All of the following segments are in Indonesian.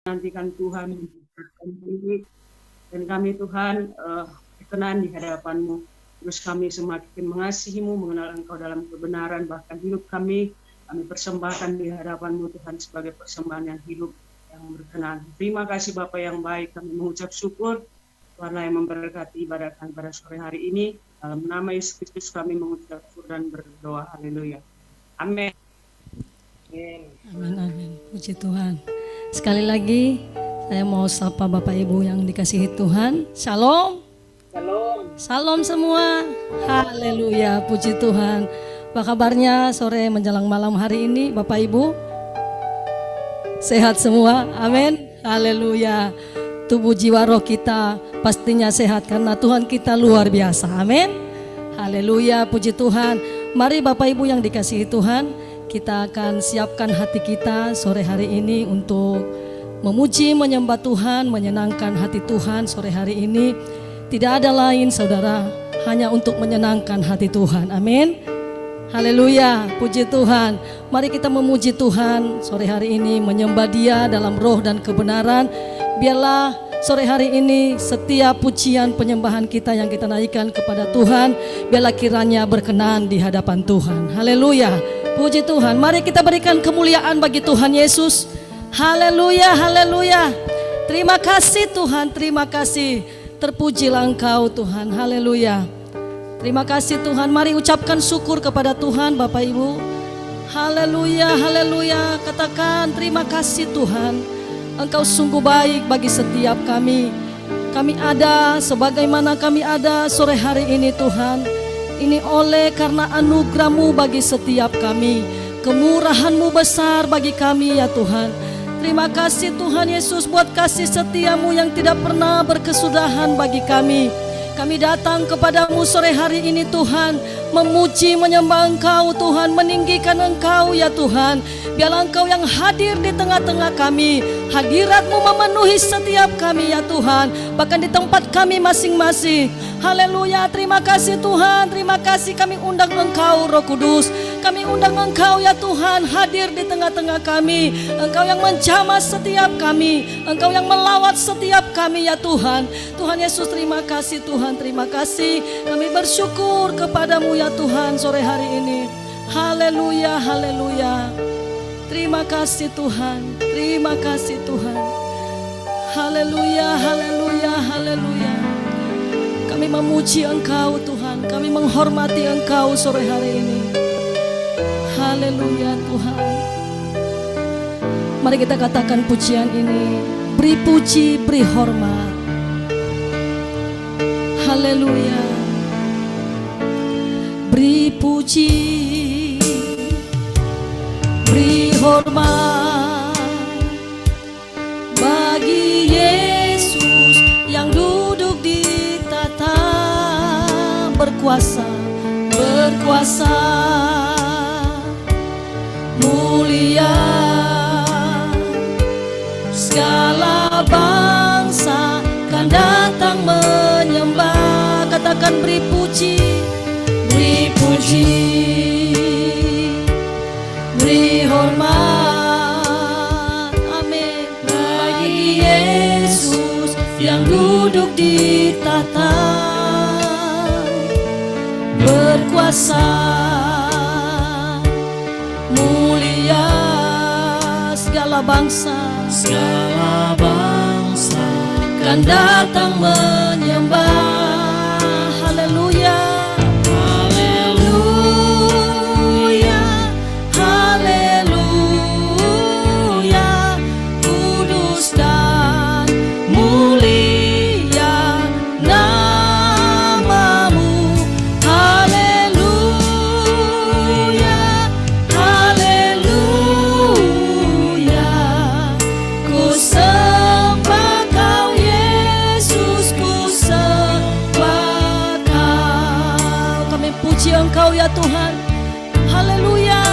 Nantikan Tuhan memberkati kami, dan kami Tuhan berkenan di hadapan-Mu. Terus kami semakin mengasihi-Mu, mengenal Engkau dalam kebenaran, bahkan hidup kami persembahkan di hadapan-Mu Tuhan sebagai persembahan yang hidup, yang berkenan. Terima kasih Bapa yang baik, kami mengucap syukur Tuhanlah yang memberkati ibadah kami pada sore hari ini. Dalam nama Yesus Kristus kami mengucap syukur dan berdoa. Haleluya. Amin. Amin, amin. Puji Tuhan. Sekali lagi saya mau sapa Bapak Ibu yang dikasihi Tuhan. Shalom. Shalom. Salam semua. Haleluya, puji Tuhan. Apa kabarnya sore menjelang malam hari ini Bapak Ibu? Sehat semua? Amin. Haleluya. Tubuh jiwa roh kita pastinya sehat karena Tuhan kita luar biasa. Amin. Haleluya, puji Tuhan. Mari Bapak Ibu yang dikasihi Tuhan, kita akan siapkan hati kita sore hari ini untuk memuji, menyembah Tuhan, menyenangkan hati Tuhan sore hari ini. Tidak ada lain saudara, hanya untuk menyenangkan hati Tuhan. Amin. Haleluya, puji Tuhan. Mari kita memuji Tuhan sore hari ini, menyembah Dia dalam roh dan kebenaran. Biarlah sore hari ini setiap pujian penyembahan kita yang kita naikkan kepada Tuhan, biarlah kiranya berkenan di hadapan Tuhan. Haleluya, puji Tuhan. Mari kita berikan kemuliaan bagi Tuhan Yesus. Haleluya, haleluya. Terima kasih Tuhan, terima kasih. Terpujilah Engkau Tuhan, haleluya. Terima kasih Tuhan, mari ucapkan syukur kepada Tuhan Bapak Ibu. Haleluya, haleluya. Katakan terima kasih Tuhan, Engkau sungguh baik bagi setiap kami. Kami ada sebagaimana kami ada sore hari ini Tuhan. Ini oleh karena anugerah-Mu bagi setiap kami, kemurahan-Mu besar bagi kami ya Tuhan. Terima kasih Tuhan Yesus buat kasih setia-Mu yang tidak pernah berkesudahan bagi kami. Kami datang kepadamu sore hari ini Tuhan, memuji, menyembah Engkau Tuhan, meninggikan Engkau ya Tuhan. Biarlah Engkau yang hadir di tengah-tengah kami, hadirat-Mu memenuhi setiap kami ya Tuhan, bahkan di tempat kami masing-masing. Haleluya, terima kasih Tuhan, terima kasih. Kami undang Engkau Roh Kudus, kami undang Engkau ya Tuhan hadir di tengah-tengah kami. Engkau yang menjamah setiap kami, Engkau yang melawat setiap kami ya Tuhan. Tuhan Yesus terima kasih Tuhan, terima kasih. Kami bersyukur kepadamu ya Tuhan sore hari ini. Haleluya, haleluya. Terima kasih Tuhan, terima kasih Tuhan. Haleluya, haleluya, haleluya. Kami memuji Engkau Tuhan, kami menghormati Engkau sore hari ini. Haleluya Tuhan. Mari kita katakan pujian ini, beri puji, beri hormat. Haleluya. Beri puji, beri hormat bagi Yesus yang duduk di tata berkuasa, berkuasa mulia. Segala bangsa kan datang menyembah. Katakan beri puji, beri puji, beri hormat, amin, bagi Yesus yang duduk di tata berkuasa mulia. Segala bangsa kan datang menyembah. Haleluya, haleluya, haleluya. Kudus dan mulia namamu. Haleluya, haleluya. Ku sembah Kau Yesus, ku sembah Kau. Kami puji Engkau ya Tuhan. Haleluya.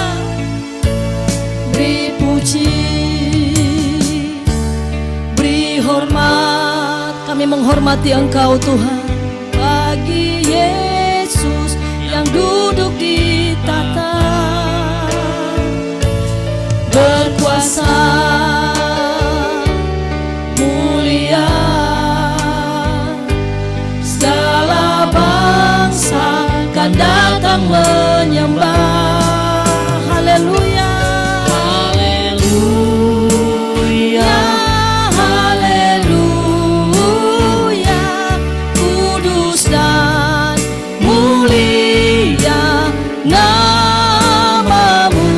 Beri puji, beri hormat. Kami menghormati Engkau Tuhan, bagi Yesus yang duduk di tata berkuasa menyembah. Haleluya. Haleluya. Haleluya. Kudus dan mulia namamu.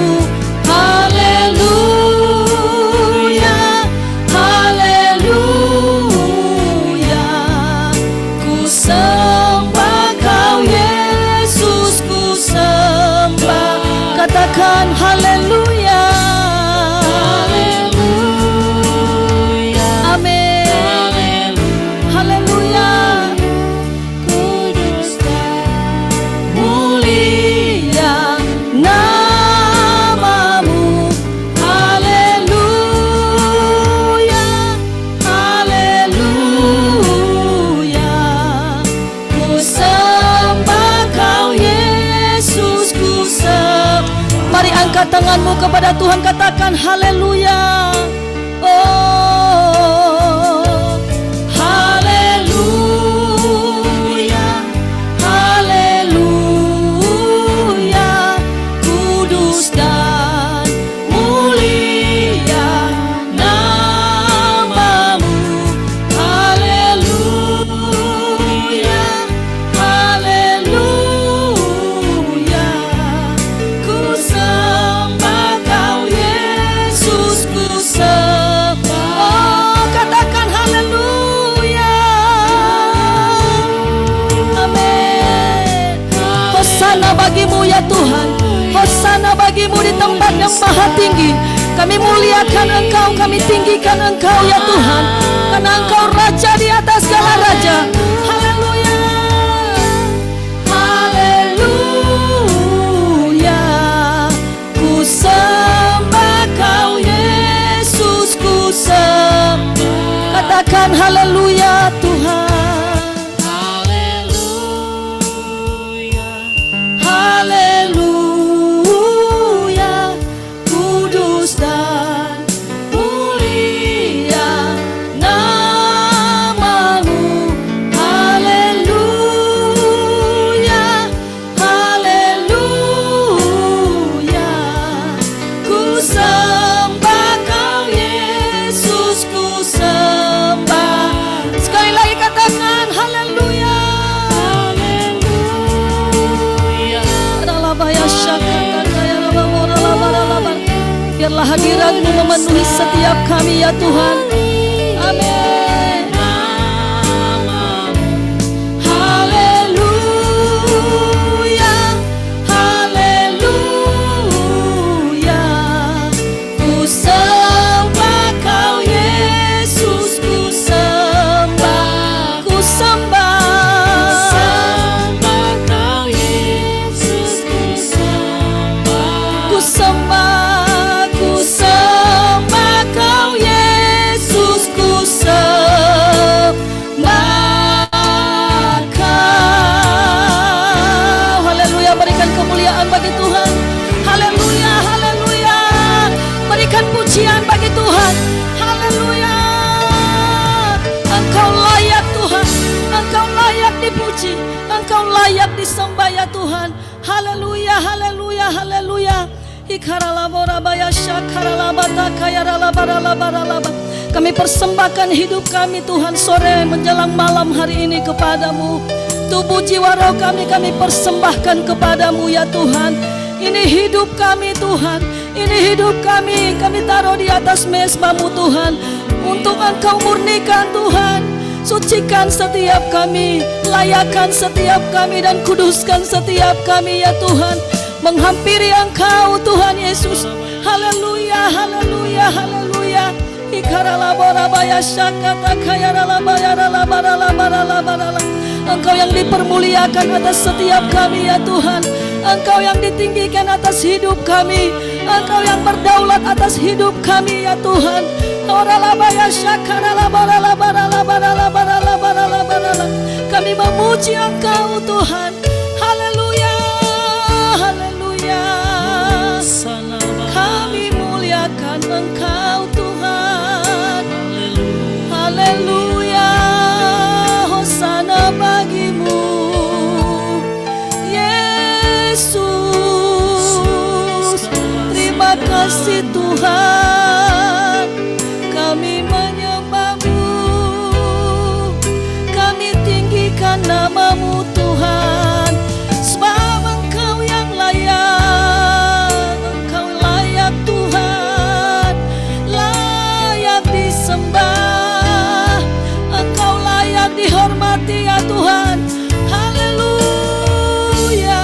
Haleluya. Haleluya. Ku sembah kau Yesus, ku sembah. Katakan haleluya. Amin. Haleluya. Kudus dan mulia namamu. Haleluya. Haleluya. Ku sembah kau Yesus, ku sembah. Mari angkat tanganmu kepada Tuhan, katakan haleluya. Oh, haleluya. Haleluya. Kudus dan mulia namamu. Haleluya. Haleluya. Ku sembah kau Yesus, ku sembah. Oh, katakan haleluya. Amin. Hosana bagimu ya Tuhan, hosana bagimu di tempat yang maha tinggi. Kami muliakan Engkau, kami tinggikan Engkau ya Tuhan, karena Engkau Raja di atas segala raja. Haleluya. Haleluya. Ku sembah kau Yesus, ku sembah. Katakan haleluya Tuhan. Haleluya. Kudus dan mulia namamu. Haleluya. Haleluya. Ku sembah kau Yesus, ku sembah. Sekali lagi katakan haleluya. Biarlah hadirat-Mu memenuhi setiap kami ya Tuhan. Amin. Haleluya. Haleluya. Ku sembah kau Yesus, ku sembah. Ku sembah. Kau Yesus, ku sembah. Ku sembah. Ku sembah kau Yesus, ku sembah kau. Haleluya, berikan kemuliaan bagi Tuhan. Haleluya, haleluya. Berikan pujian bagi Tuhan. Haleluya. Engkau layak Tuhan, Engkau layak dipuji, Engkau layak disembah ya Tuhan. Haleluya, haleluya, haleluya. Kami persembahkan hidup kami Tuhan sore menjelang malam hari ini kepadamu. Tubuh jiwa roh kami persembahkan kepadamu ya Tuhan. Ini hidup kami Tuhan, ini hidup kami taruh di atas mezbamu Tuhan. Untuk Engkau murnikan Tuhan, sucikan setiap kami, layakkan setiap kami dan kuduskan setiap kami ya Tuhan. Menghampiri Engkau Tuhan Yesus. Haleluya, haleluya, haleluya. Engkau yang dipermuliakan atas setiap kami ya Tuhan. Engkau yang ditinggikan atas hidup kami. Engkau yang berdaulat atas hidup kami ya Tuhan. Kami memuji Engkau Tuhan. Haleluya, haleluya. Kami muliakan Engkau Tuhan. Haleluya. Hosana bagimu Yesus. kasih Tuhan, kami menyembah-Mu, kami tinggikan nama-Mu Tuhan, sebab Engkau yang layak, Engkau layak Tuhan, layak disembah, Engkau layak dihormati ya Tuhan. Haleluya,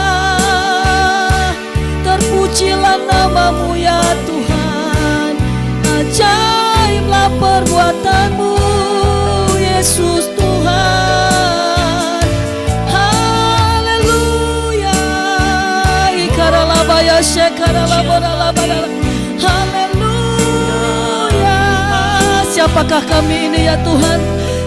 terpujilah nama-Mu ya Tuhan, ajaiblah perbuatan-Mu Yesus Tuhan. Haleluya, ikaralabaya shekaralaboralabadala. Haleluya, siapakah kami ini ya Tuhan,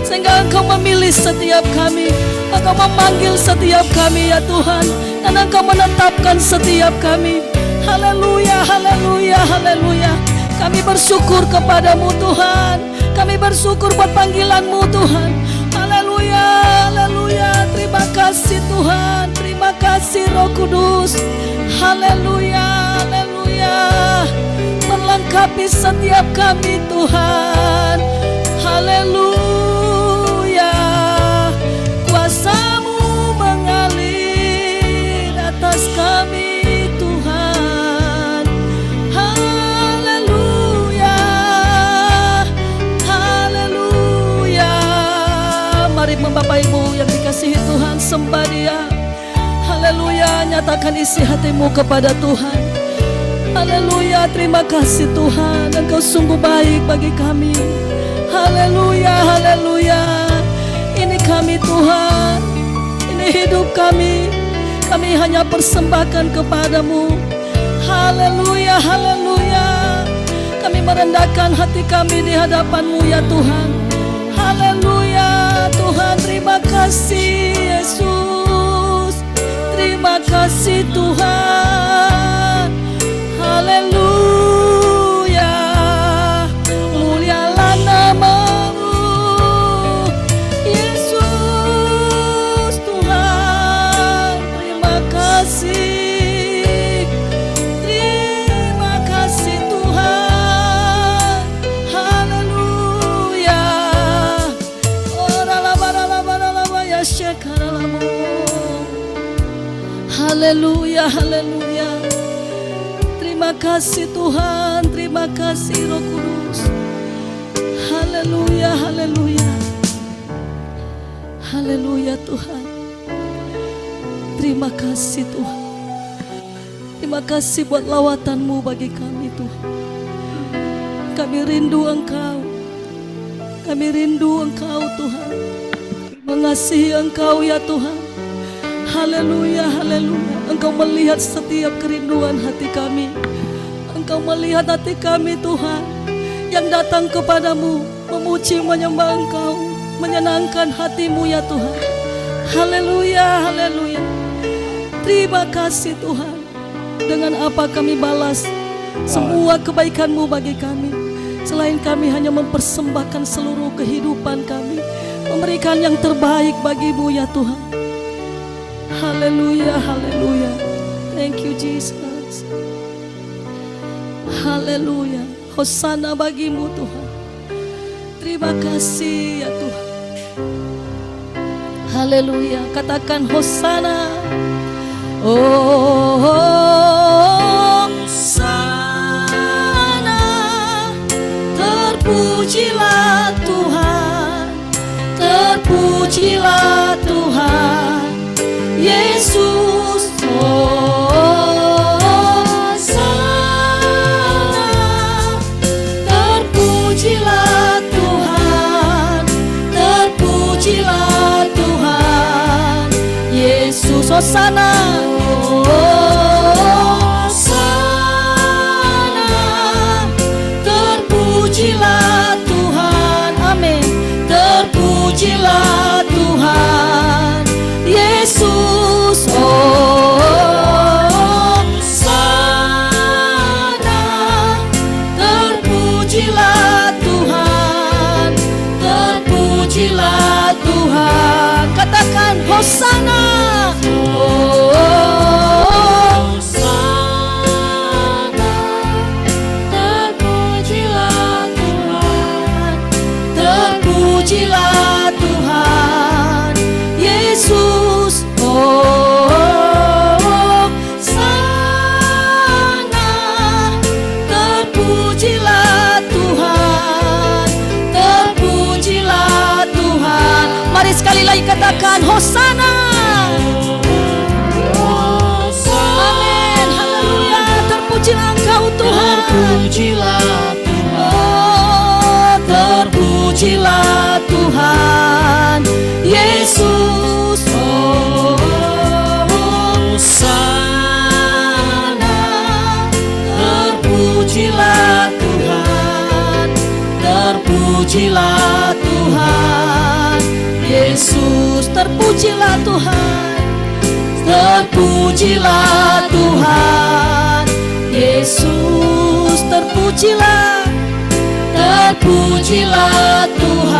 sehingga Engkau memilih setiap kami, Engkau memanggil setiap kami ya Tuhan, dan Engkau menetapkan setiap kami. Haleluya, haleluya, haleluya. Kami bersyukur kepadamu Tuhan, kami bersyukur buat panggilan-Mu Tuhan. Haleluya, haleluya. Terima kasih Tuhan, terima kasih Roh Kudus. Haleluya, haleluya. Melengkapi setiap kami Tuhan. Haleluya, kuasa-Mu mengalir atas kami Tuhan. Haleluya, haleluya. Mari Bapak Ibu yang dikasihi Tuhan, sembah Dia. Haleluya, nyatakan isi hatimu kepada Tuhan. Haleluya, terima kasih Tuhan, Engkau sungguh baik bagi kami. Haleluya, haleluya. Ini kami Tuhan, ini hidup kami, kami hanya persembahkan kepadamu. Haleluya, haleluya. Kami merendahkan hati kami di hadapan-Mu ya Tuhan. Haleluya, Tuhan, terima kasih Yesus, terima kasih Tuhan. Haleluya, mulialah nama-Mu Yesus Tuhan. Terima kasih, terima kasih Tuhan. Haleluya, oralabaralabaralabaya shekaralamu. Haleluya, haleluya. Terima kasih Tuhan, terima kasih Roh Kudus. Haleluya, haleluya. Haleluya Tuhan. Terima kasih Tuhan. Terima kasih buat lawatan-Mu bagi kami Tuhan. Kami rindu Engkau, kami rindu Engkau Tuhan, mengasihi Engkau ya Tuhan. Haleluya, haleluya. Engkau melihat setiap kerinduan hati kami, Engkau melihat hati kami Tuhan, yang datang kepadamu, memuji, menyembah Engkau, menyenangkan hati-Mu ya Tuhan. Haleluya, haleluya. Terima kasih Tuhan. Dengan apa kami balas semua kebaikan-Mu bagi kami, selain kami hanya mempersembahkan seluruh kehidupan kami, memberikan yang terbaik bagi-Mu ya Tuhan. Haleluya, haleluya. Thank you Jesus. Haleluya. Hosana bagi-Mu Tuhan. Terima kasih ya Tuhan. Haleluya. Katakan Hosana. Oh, Hosana. Terpujilah Tuhan, terpujilah Tuhan Yesus. Hosana, terpujilah Tuhan, terpujilah Tuhan Yesus. Hosana, Hosana, terpujilah Tuhan. Amin. Terpujilah Tuhan Yesus. Hosana, terpujilah Tuhan, terpujilah Tuhan. Katakan Hosana. Hosana, terpujilah Tuhan Yesus. Sana terpujilah Tuhan, terpujilah Tuhan. Mari sekali lagi katakan Hosana. Amin, haleluya. Terpujilah Engkau Tuhan, Terpujilah Tuhan, oh, terpujilah Tuhan Yesus. Hosana. Terpujilah Tuhan, Terpujilah Tuhan Yesus. Terpujilah Tuhan, terpujilah Tuhan Yesus. Terpujilah, terpujilah Tuhan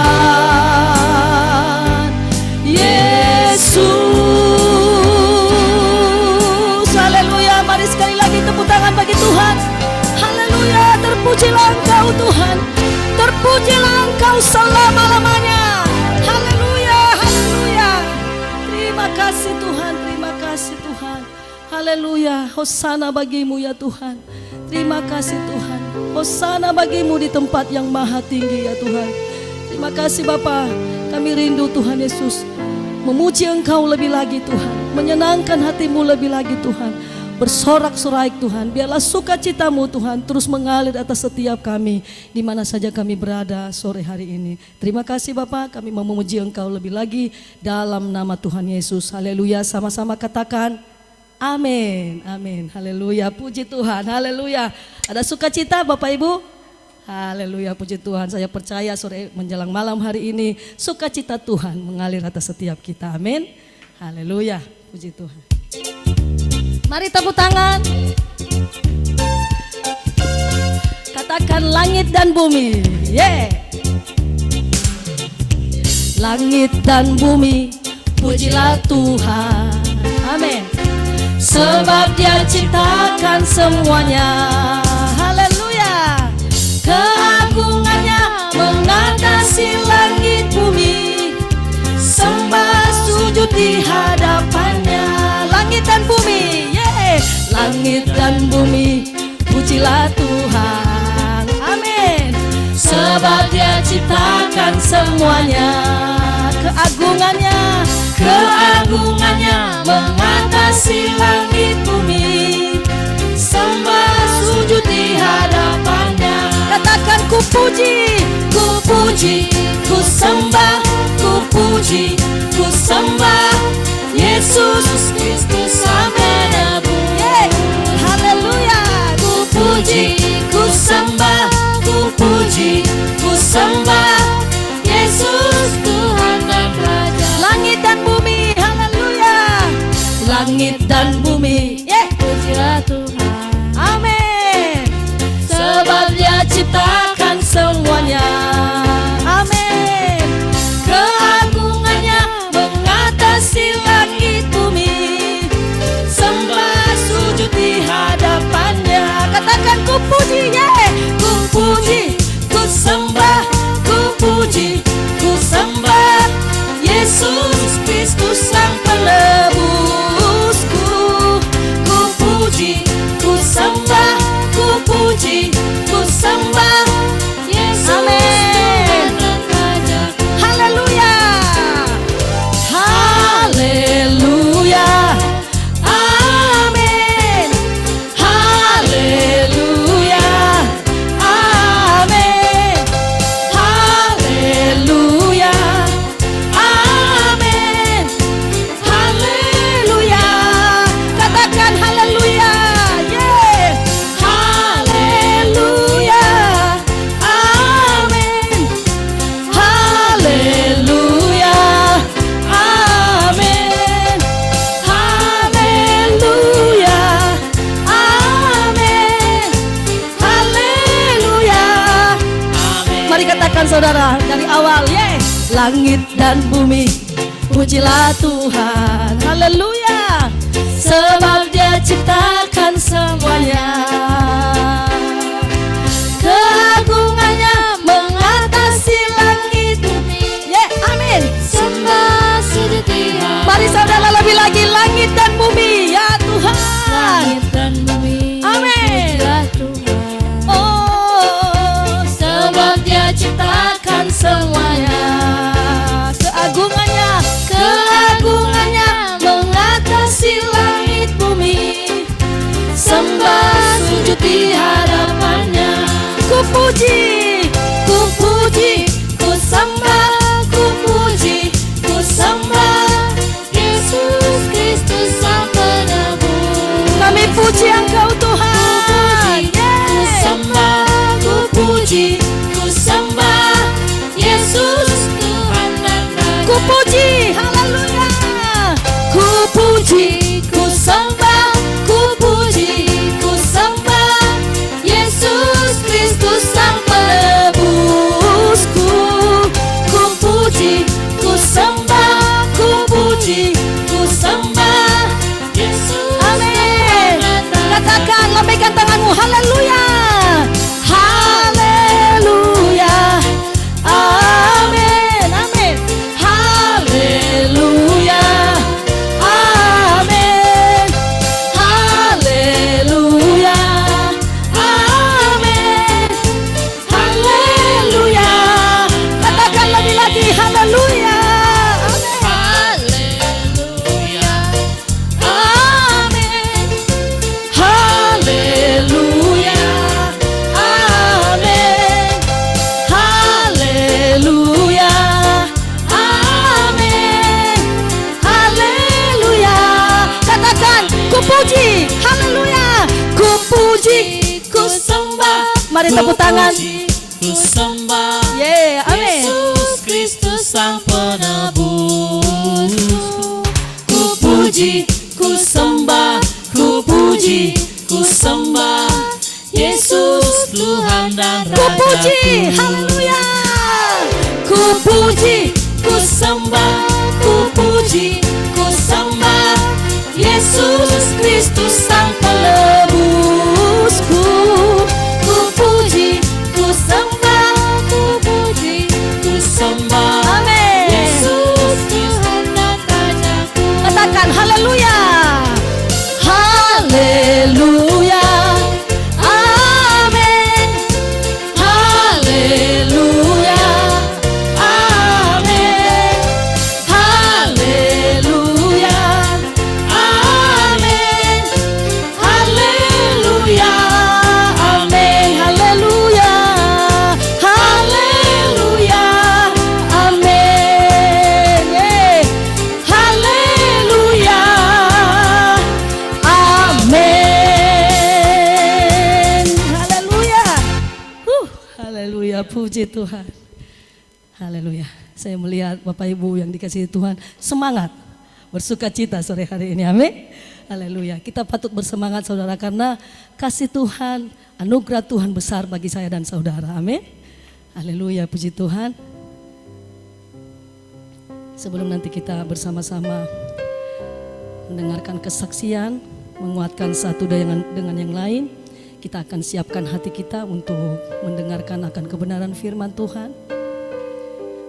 Yesus. Haleluya. Mari sekali lagi tepuk tangan bagi Tuhan. Haleluya. Terpujilah Engkau Tuhan, terpujilah Engkau selama-lamanya. Haleluya, haleluya. Terima kasih Tuhan, terima kasih Tuhan. Haleluya. Hosana bagimu ya Tuhan. Terima kasih Tuhan. Hosana bagimu di tempat yang maha tinggi ya Tuhan. Terima kasih Bapa. Kami rindu Tuhan Yesus memuji Engkau lebih lagi Tuhan, menyenangkan hatimu lebih lagi Tuhan, bersorak-sorai Tuhan. Biarlah sukacitamu Tuhan terus mengalir atas setiap kami di mana saja kami berada sore hari ini. Terima kasih Bapa, kami mau memuji Engkau lebih lagi dalam nama Tuhan Yesus. Haleluya. Sama-sama katakan amin, amin, haleluya, puji Tuhan, haleluya. Ada sukacita Bapak Ibu? Haleluya, puji Tuhan. Saya percaya sore menjelang malam hari ini sukacita Tuhan mengalir atas setiap kita, amin. Haleluya, puji Tuhan. Mari tepuk tangan. Katakan langit dan bumi, yeah. Langit dan bumi, pujilah Tuhan, amin. Sebab Dia ciptakan semuanya, haleluya. Keagungannya mengatasi langit bumi, sembah sujud di hadapannya. Langit dan bumi, yeah. Langit dan bumi, pujilah Tuhan, amin. Sebab Dia ciptakan semuanya. Keagungannya, keagungannya mengatasi langit bumi, sembah sujud di hadapannya. Katakan ku puji, ku puji, ku sembah, ku puji, ku sembah Yesus Kristus sampai nebus. Yeah. Haleluya. Ku puji, ku sembah, ku puji, ku sembah Yesus Tuhan dan Raja. Langit dan bumi, haleluya. Langit dan bumi, yeah. Pujilah Tuhan, amin. Sebab Dia ciptakan semuanya, amin. Keagungannya mengatasi langit bumi, sembah sujud di hadapannya. Katakan ku puji, yeah. Ku puji, ku sembah, ku puji, ku sembah Yesus Kristus sang penebusku. Ku puji, ku sembah, ku puji, ku sembah Yesus, amin. Tuhan dan Raja. Haleluya, haleluya, amin. Haleluya, amin. Haleluya, amin. Haleluya. Katakan haleluya, yeah. Haleluya, amin. Haleluya, amin. Haleluya, amin. Haleluya, Amin. mari katakan saudara dari awal, yeah. Langit dan bumi, pujilah Tuhan, haleluya. Sebab Dia ciptakan semuanya. Keagungannya mengatasi langit bumi, semuanya. Keagungannya, Keagungannya mengatasi langit bumi. Sembah sujud di hadapannya. ku puji, Ku puji, ku sembah, ku puji, ku sembah Yesus Kristus Sang Penebus. kami puji Engkau Tuhan. Ku sembah, ku puji, ku sembah Yesus Tuhan dan Raja. Ku puji, haleluya. Ku puji, ku sembah, ku puji, ku sembah Yesus Kristus Sang Penebusku. Ku puji, ku sembah, ku puji, ku sembah Yesus. Amin. Katakan, lambaikan tanganmu, haleluya. Haleluya. Amin, amin. Haleluya. Amin. Haleluya. Amin. Haleluya. Katakan lebih lagi, haleluya. Haleluya. Amin. Haleluya. Amin. Haleluya. Amin. Haleluya. Katakan, ku puji, haleluya. Ku puji, Ku sembah, mari tepuk tangan. Ku sembah Yeah, amin. Yesus Kristus Sang Penebus. ku puji, ku sembah, ku puji, ku sembah Yesus Tuhan dan Ku puji, Rajaku. haleluya. Ku puji, ku sembah, ku puji, ku sembah Yesus Kristus Sang Penebusku. Ku puji, ku sembah, ku puji, ku sembah Amin. Yesus Tuhan dan Rajaku. Katakan haleluya. Haleluya. Amin. Haleluya. Amin. Haleluya. Amin. Haleluya. Amin. Haleluya. Haleluya. Amin. Yeah. Haleluya. Amin. Haleluya. Haleluya. Puji Tuhan. Haleluya. Saya melihat Bapak Ibu yang dikasihi Tuhan semangat, bersuka cita sore hari ini. Amin. Haleluya. Kita patut bersemangat saudara karena kasih Tuhan, anugerah Tuhan besar bagi saya dan saudara. Amin. Haleluya. Puji Tuhan. Sebelum nanti kita bersama-sama mendengarkan kesaksian, menguatkan satu dengan yang lain, kita akan siapkan hati kita untuk mendengarkan akan kebenaran firman Tuhan.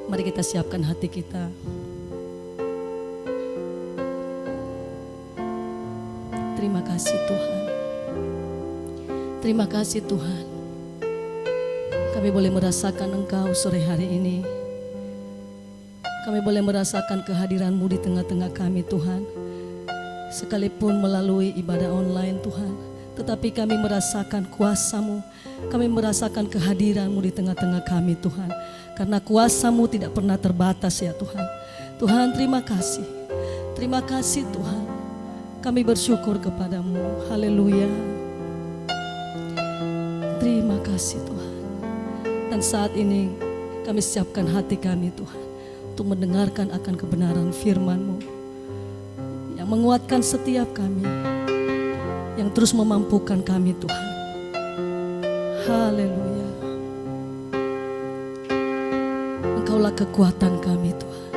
Mari kita siapkan hati kita. Terima kasih Tuhan. Terima kasih Tuhan. Kami boleh merasakan Engkau sore hari ini. Kami boleh merasakan kehadiran-Mu di tengah-tengah kami Tuhan. Sekalipun melalui ibadah online Tuhan, tetapi kami merasakan kuasa-Mu. Kami merasakan kehadiran-Mu di tengah-tengah kami Tuhan. Karena kuasa-Mu tidak pernah terbatas ya Tuhan. Tuhan terima kasih. Terima kasih Tuhan. Kami bersyukur kepadamu. Haleluya. Terima kasih Tuhan. Dan saat ini kami siapkan hati kami Tuhan, untuk mendengarkan akan kebenaran firman-Mu yang menguatkan setiap kami, yang terus memampukan kami Tuhan. Haleluya. Engkaulah kekuatan kami Tuhan.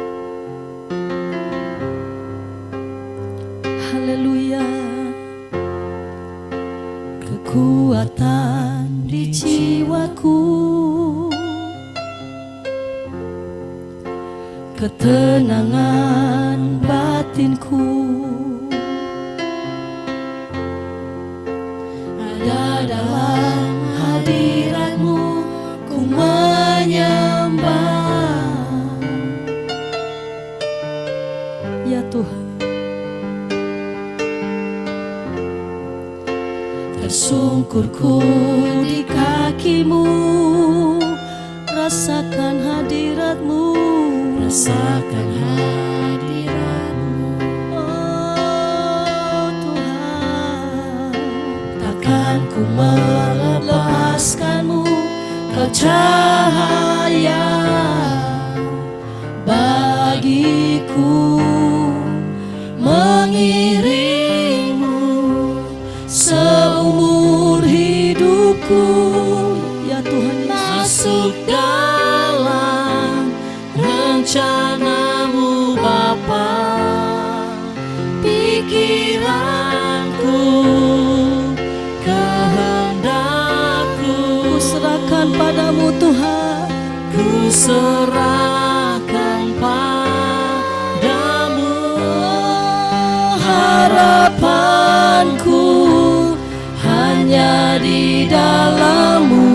Haleluya. Kekuatan di jiwaku, ketenangan batinku, ada dalam hadirat-Mu, ku menyembah. Tersungkurku di kakimu, rasakan hadiratmu, Rasakan hadiratmu. oh Tuhan. Takkan ku melepaskanmu, Kau cahaya Bagiku mengiringmu seumur hidupku, ya Tuhan Yesus. masuk dalam rencanamu Bapa. Pikiranku, kehendakku, Ku serahkan padamu Tuhan. ku serahkan padamu. Harapanku hanya di dalam-Mu.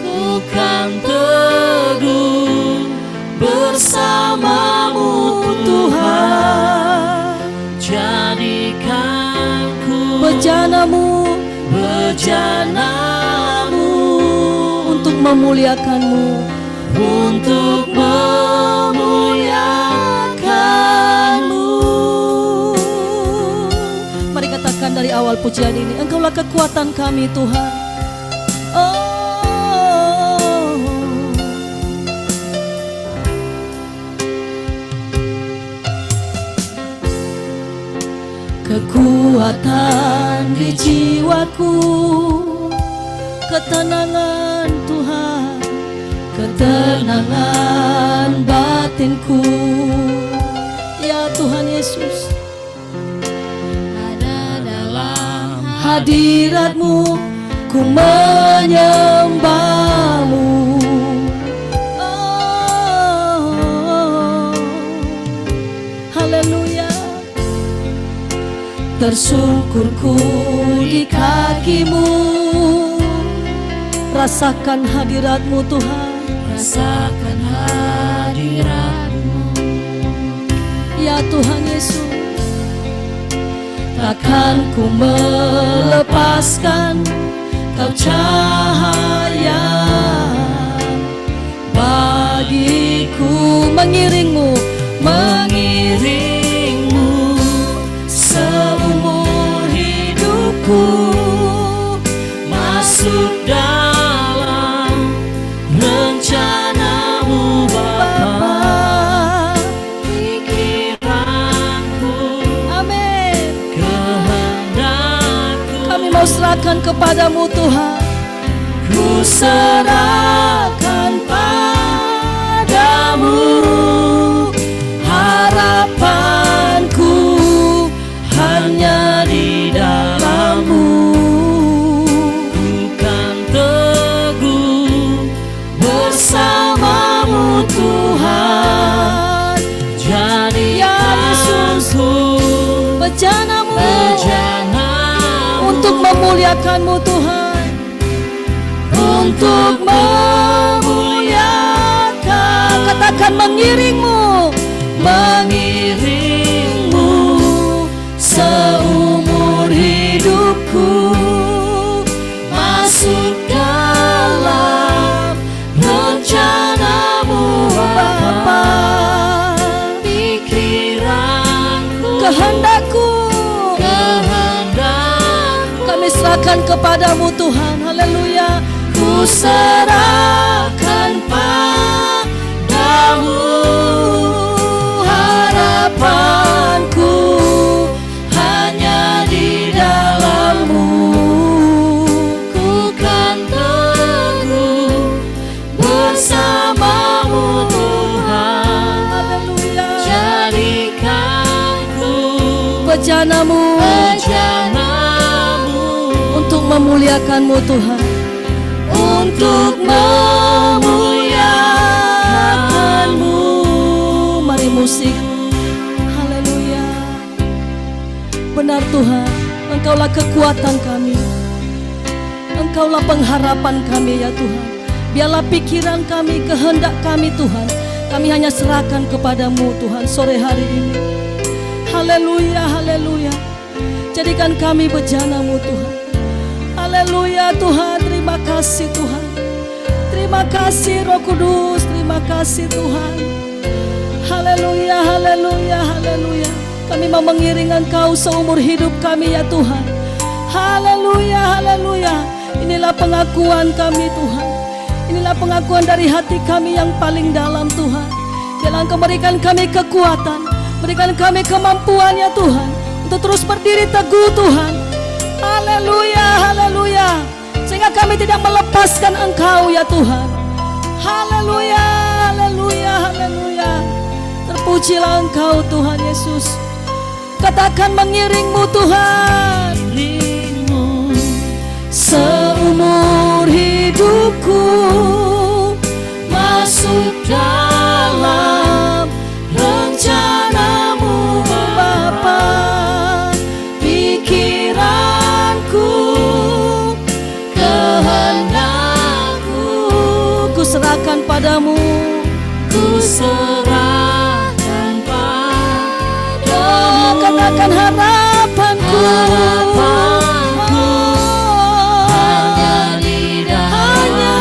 Ku kan teguh bersamamu Tuhan. Jadikan ku Bejana-Mu bejanamu untuk memuliakan-Mu. untuk memuliakan-Mu. Mari katakan dari awal pujian ini, Engkaulah kekuatan kami Tuhan. Oh, kekuatan di jiwaku, ketenangan Tuhan, ketenangan batinku, ya Tuhan Yesus. Ada dalam Hadirat-Mu ku menyembah-Mu. Oh, haleluya. Tersungkurku di kakimu, rasakan hadirat-Mu Tuhan. rasakan hadiratmu. Ya Tuhan Yesus, takkan ku melepaskan Kau cahaya bagiku, mengiringmu, Mengiringmu seumur hidupku, masuk dalam rencanamu Bapa. Pikiranku, amin. kehendakku, Kami mau serahkan kepadamu Tuhan. ku serahkan padamu. Harapanku hanya di dalam-Mu. Bukan teguh bersamamu Tuhan. Jadikanku Bejana-Mu bejanamu untuk memuliakan-Mu Tuhan. untuk memuliakan. Katakan mengiring-Mu, Mengiringmu seumur hidupku, masuk dalam rencanamu Bapa. Pikiranku, kehendakku kehendakku, kami serahkan kepadamu Tuhan. Haleluya. ku serahkan padamu. Harapanku hanya di dalam-Mu. Ku kan teguh bersamamu Tuhan. Haleluya. Jadikanku Bejana-Mu bejanamu untuk memuliakan-Mu Tuhan. untuk memuliakan-Mu. Mari musik. Haleluya. Benar Tuhan, Engkaulah kekuatan kami, Engkaulah pengharapan kami ya Tuhan. Biarlah pikiran kami, kehendak kami Tuhan, kami hanya serahkan kepadamu Tuhan sore hari ini. Haleluya, haleluya. Jadikan kami bejana-Mu Tuhan. Haleluya Tuhan, terima kasih Tuhan. Terima kasih Roh Kudus, terima kasih Tuhan. Haleluya, haleluya, haleluya. Kami mau mengiring Engkau seumur hidup kami ya Tuhan. Haleluya, haleluya. Inilah pengakuan kami Tuhan. Inilah pengakuan dari hati kami yang paling dalam Tuhan. Biarlah Engkau berikan kami kekuatan, berikan kami kemampuan ya Tuhan, untuk terus berdiri teguh Tuhan. Haleluya, haleluya. Sehingga kami tidak melepaskan Engkau ya Tuhan. Haleluya, haleluya, haleluya. Terpujilah Engkau Tuhan Yesus. Katakan mengiringmu Tuhan. Mengiringmu Seumur hidupku masuk dalam rencanamu Bapa. Pikiranku, kehendakku ku serahkan padamu. ku serahkan Oh, padamu. katakan harapanku. Harapanku Oh, hanya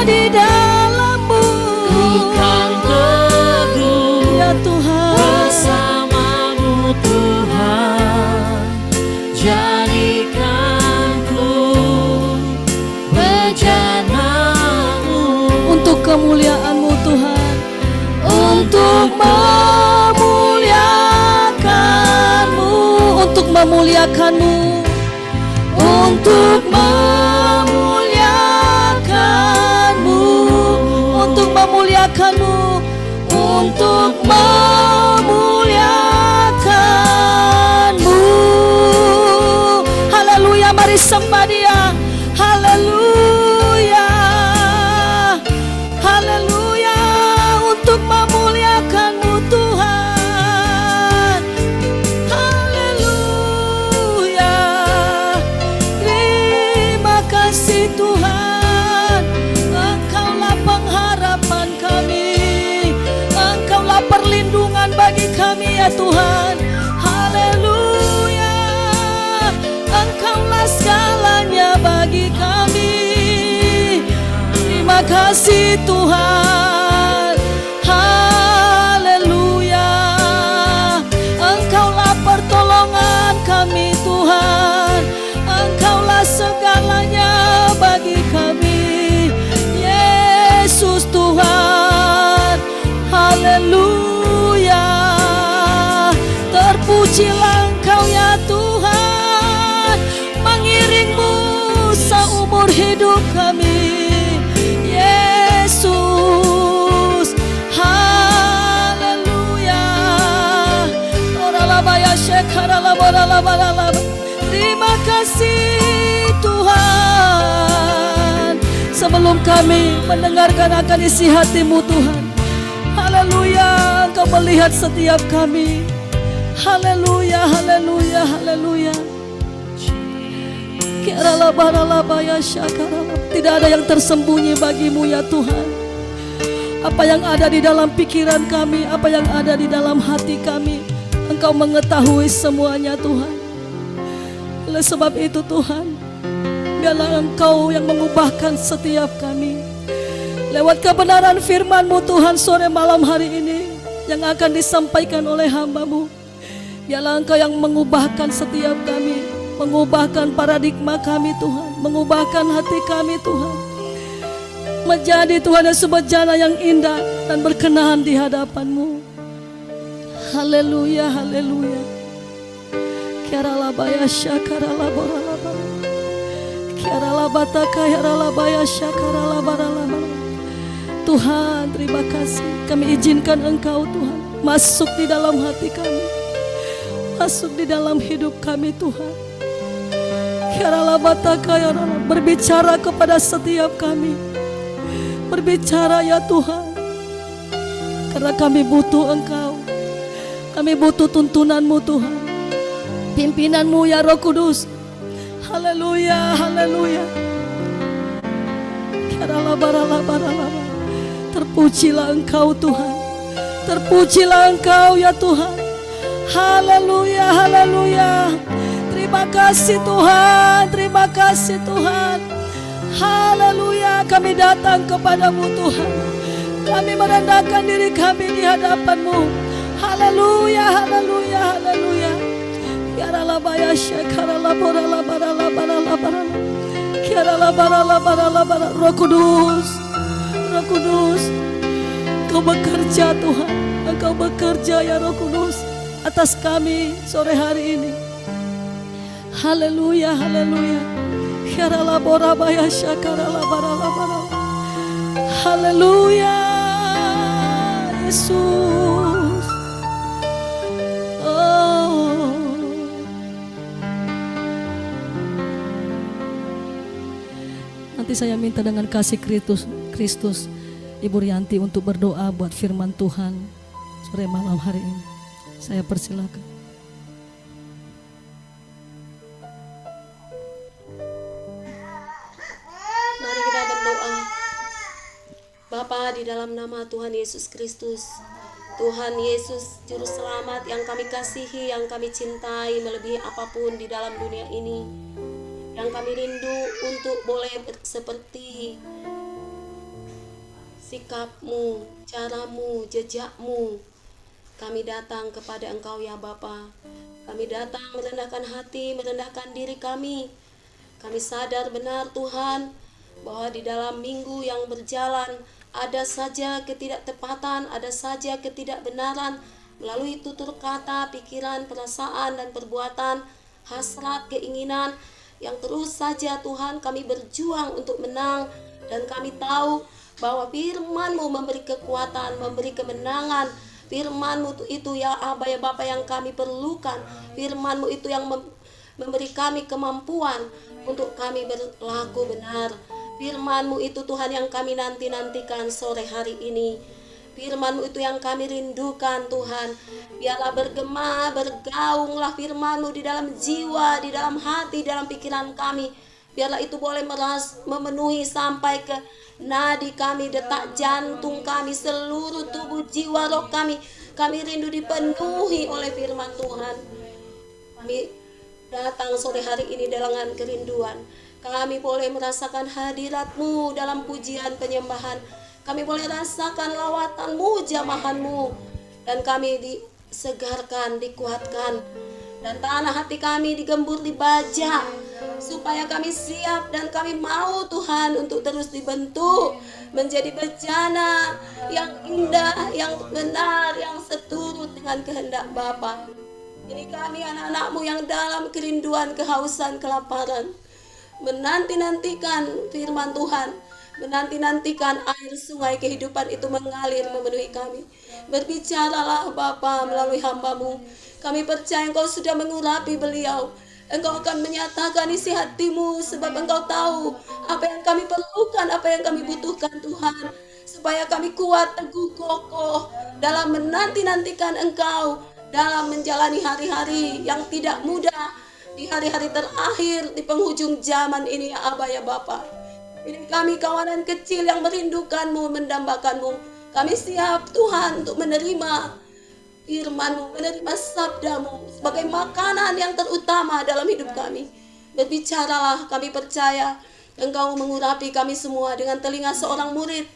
di dalammu ku kan teguh ya Tuhan. bersamamu Tuhan. Jadikanku bejanamu Untuk kemuliaan-Mu Tuhan, untuk memuliakan-Mu, untuk memuliakan-Mu, untuk memuliakan-Mu, untuk memuliakan-Mu, untuk memuliakan-Mu. Haleluya, mari sembah Dia. Haleluya, haleluya, untuk memuliakan-Mu Tuhan. Haleluya, terima kasih Tuhan. Engkaulah pengharapan kami, Engkaulah perlindungan bagi kami ya Tuhan. Haleluya, Engkaulah segalanya bagi kami. Terima kasih Tuhan. Haleluya, Engkaulah pertolongan kami Tuhan. Engkaulah segalanya bagi kami, Yesus Tuhan. Haleluya, terpujilah Engkau ya Tuhan. Mengiringmu seumur hidup kami, Yesus. Haleluya. Oralabaya shekaralabaralabaralaba. Terima kasih Tuhan. Sebelum kami mendengarkan akan isi hati-Mu Tuhan, haleluya, Engkau melihat setiap kami. Haleluya, haleluya, haleluya. Tidak ada yang tersembunyi bagi-Mu ya Tuhan. Apa yang ada di dalam pikiran kami, apa yang ada di dalam hati kami, Engkau mengetahui semuanya Tuhan. Oleh sebab itu Tuhan, biarlah Engkau yang mengubahkan setiap kami lewat kebenaran firman-Mu Tuhan sore malam hari ini yang akan disampaikan oleh hamba-Mu. Biarlah Engkau yang mengubahkan setiap kami, mengubahkan paradigma kami Tuhan, mengubahkan hati kami Tuhan, menjadi Tuhan yang sebejana, yang indah dan berkenan di hadapan-Mu. Haleluya, haleluya. Kiaralabaya syakaralabaralaba. Kiaralabataka yaralabaya syakaralabaralaba. Tuhan, terima kasih. Kami izinkan Engkau Tuhan masuk di dalam hati kami, masuk di dalam hidup kami Tuhan. Berbicara kepada setiap kami, berbicara ya Tuhan, karena kami butuh Engkau, kami butuh tuntunan-Mu Tuhan, pimpinan-Mu ya Roh Kudus. Haleluya, haleluya. Terpujilah Engkau Tuhan, terpujilah Engkau ya Tuhan. Haleluya, haleluya. Terima kasih Tuhan, terima kasih Tuhan. Haleluya, kami datang kepadamu Tuhan. Kami merendahkan diri kami di hadapan-Mu. Haleluya, haleluya, haleluya. Yaralabaya syakarala borala barala barala barala. Yarala barala barala barala. Roh Kudus, Roh Kudus, Engkau bekerja Tuhan. Engkau bekerja ya Roh Kudus atas kami sore hari ini. Haleluya, haleluya. Yarala borabaya syakarala barala barala. Haleluya, Yesus. Oh. Nanti saya minta dengan kasih Kristus Ibu Rianti untuk berdoa buat firman Tuhan sore malam hari ini. Saya persilakan. Mari kita berdoa. Bapa, di dalam nama Tuhan Yesus Kristus, Tuhan Yesus Juru Selamat yang kami kasihi, yang kami cintai melebihi apapun di dalam dunia ini, yang kami rindu untuk boleh seperti sikap-Mu, cara-Mu, jejak-Mu. Kami datang kepada Engkau ya Bapa. Kami datang merendahkan hati, merendahkan diri kami. Kami sadar benar Tuhan bahwa di dalam minggu yang berjalan ada saja ketidaktepatan, ada saja ketidakbenaran melalui tutur kata, pikiran, perasaan, dan perbuatan, hasrat, keinginan yang terus saja Tuhan kami berjuang untuk menang. Dan kami tahu bahwa firman-Mu memberi kekuatan, memberi kemenangan. Firman-Mu itu ya Aba ya Bapa yang kami perlukan. Firman-Mu itu yang memberi kami kemampuan untuk kami berlaku benar. Firman-Mu itu Tuhan yang kami nanti-nantikan sore hari ini. Firman-Mu itu yang kami rindukan Tuhan. Biarlah bergema, bergaunglah firman-Mu di dalam jiwa, di dalam hati, dalam pikiran kami. Biarlah itu boleh memenuhi sampai ke nadi kami, detak jantung kami, seluruh tubuh jiwa roh kami. Kami rindu dipenuhi oleh firman Tuhan. Kami datang sore hari ini dengan kerinduan. Kami boleh merasakan hadirat-Mu dalam pujian penyembahan. Kami boleh rasakan lawatan-Mu, jamahan-Mu. Dan kami disegarkan, dikuatkan. Dan tanah hati kami digembur, dibajak. Supaya kami siap dan kami mau Tuhan untuk terus dibentuk. Menjadi bejana yang indah, yang benar, yang seturut dengan kehendak Bapa. Ini kami anak-anak-Mu yang dalam kerinduan, kehausan, kelaparan. Menanti-nantikan firman Tuhan, menanti-nantikan air sungai kehidupan itu mengalir memenuhi kami. Berbicaralah Bapa melalui hamba-Mu. Kami percaya Engkau sudah mengurapi beliau. Engkau akan menyatakan isi hati-Mu, sebab Engkau tahu apa yang kami perlukan, apa yang kami butuhkan Tuhan. Supaya kami kuat, teguh, kokoh dalam menanti-nantikan Engkau, dalam menjalani hari-hari yang tidak mudah, di hari-hari terakhir, di penghujung zaman ini ya Aba ya Bapa. Ini kami kawanan kecil yang merindukan-Mu, mendambakan-Mu. Kami siap Tuhan untuk menerima firman-Mu, menerima sabda-Mu sebagai makanan yang terutama dalam hidup kami. Berbicaralah, kami percaya Engkau mengurapi kami semua dengan telinga seorang murid,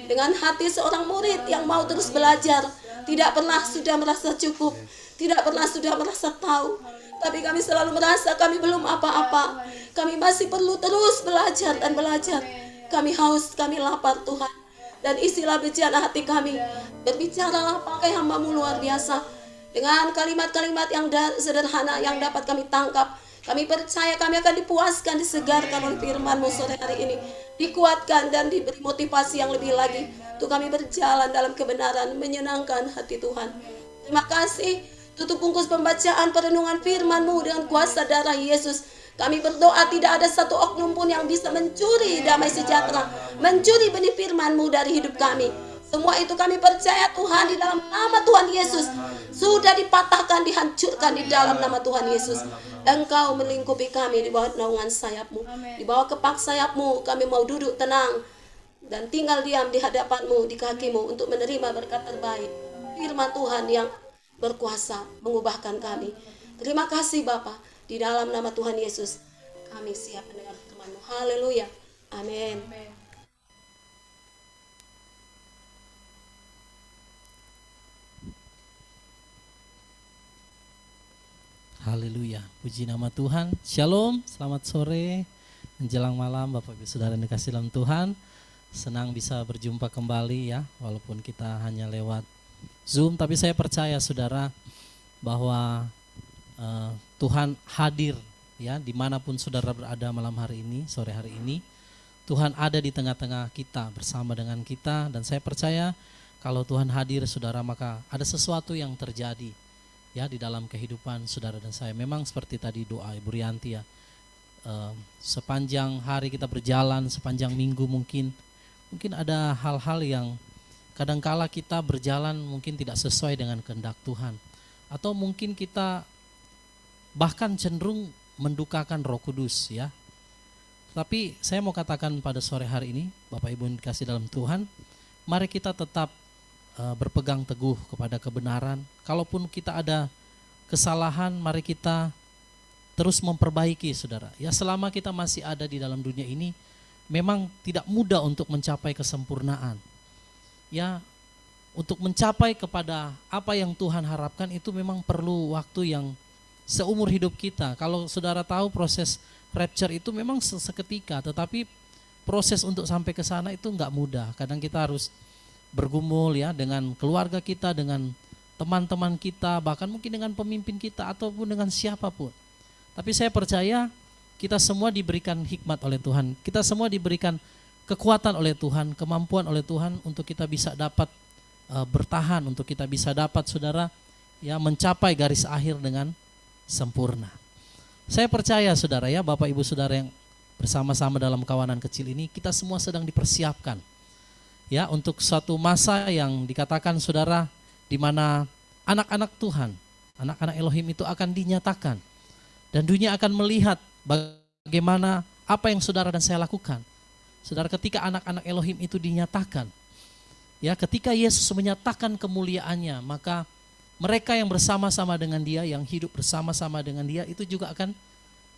dengan hati seorang murid yang mau terus belajar. Tidak pernah sudah merasa cukup, tidak pernah sudah merasa tahu. Tapi kami selalu merasa kami belum apa-apa. Kami masih perlu terus belajar dan belajar. Kami haus, kami lapar Tuhan. Dan isilah bejana hati kami. Berbicaralah pakai hamba-Mu luar biasa. Dengan kalimat-kalimat yang sederhana yang dapat kami tangkap. Kami percaya kami akan dipuaskan, disegarkan oleh firman-Mu sore hari ini. Dikuatkan dan diberi motivasi yang lebih lagi. Untuk kami berjalan dalam kebenaran, menyenangkan hati Tuhan. Terima kasih. Tutup bungkus pembacaan perenungan firman-Mu dengan kuasa darah Yesus. Kami berdoa tidak ada satu oknum pun yang bisa mencuri damai sejahtera, mencuri benih firman-Mu dari hidup kami. Semua itu kami percaya Tuhan di dalam nama Tuhan Yesus. Sudah dipatahkan, dihancurkan di dalam nama Tuhan Yesus. Engkau melingkupi kami di bawah naungan sayap-Mu. Di bawah kepak sayap-Mu kami mau duduk tenang dan tinggal diam di hadapan-Mu, di kaki-Mu untuk menerima berkat terbaik. Firman Tuhan yang berkuasa mengubahkan kami. Terima kasih Bapa. Di dalam nama Tuhan Yesus kami siap mendengar firman-Mu. Haleluya. Amin. Haleluya, puji nama Tuhan. Shalom, selamat sore, menjelang malam Bapak Ibu Saudara yang dikasihi dalam Tuhan. Senang bisa berjumpa kembali ya, walaupun kita hanya lewat Zoom. Tapi saya percaya saudara bahwa Tuhan hadir ya, dimanapun saudara berada malam hari ini, sore hari ini. Tuhan ada di tengah-tengah kita, bersama dengan kita. Dan saya percaya kalau Tuhan hadir saudara, maka ada sesuatu yang terjadi ya di dalam kehidupan saudara dan saya. Memang seperti tadi doa Ibu Rianti ya, sepanjang hari kita berjalan, sepanjang minggu mungkin ada hal-hal yang kadangkala kita berjalan mungkin tidak sesuai dengan kehendak Tuhan, atau mungkin kita bahkan cenderung mendukakan Roh Kudus ya. Tapi saya mau katakan pada sore hari ini, Bapak Ibu yang dikasihi dalam Tuhan, mari kita tetap berpegang teguh kepada kebenaran. Kalaupun kita ada kesalahan, mari kita terus memperbaiki saudara. Ya, selama kita masih ada di dalam dunia ini, memang tidak mudah untuk mencapai kesempurnaan. Ya, untuk mencapai kepada apa yang Tuhan harapkan itu memang perlu waktu yang seumur hidup kita. Kalau saudara tahu proses rapture itu memang seketika, tetapi proses untuk sampai ke sana itu enggak mudah. Kadang kita harus bergumul ya dengan keluarga kita, dengan teman-teman kita, bahkan mungkin dengan pemimpin kita ataupun dengan siapapun. Tapi saya percaya kita semua diberikan hikmat oleh Tuhan. Kita semua diberikan kekuatan oleh Tuhan, kemampuan oleh Tuhan untuk kita bisa dapat bertahan, untuk kita bisa dapat saudara ya mencapai garis akhir dengan sempurna. Saya percaya saudara ya, Bapak Ibu Saudara yang bersama-sama dalam kawanan kecil ini, kita semua sedang dipersiapkan ya untuk suatu masa yang dikatakan saudara, di mana anak-anak Tuhan, anak-anak Elohim itu akan dinyatakan, dan dunia akan melihat bagaimana apa yang saudara dan saya lakukan. Saudara, ketika anak-anak Elohim itu dinyatakan, ya ketika Yesus menyatakan kemuliaannya, maka mereka yang bersama-sama dengan dia, yang hidup bersama-sama dengan dia, itu juga akan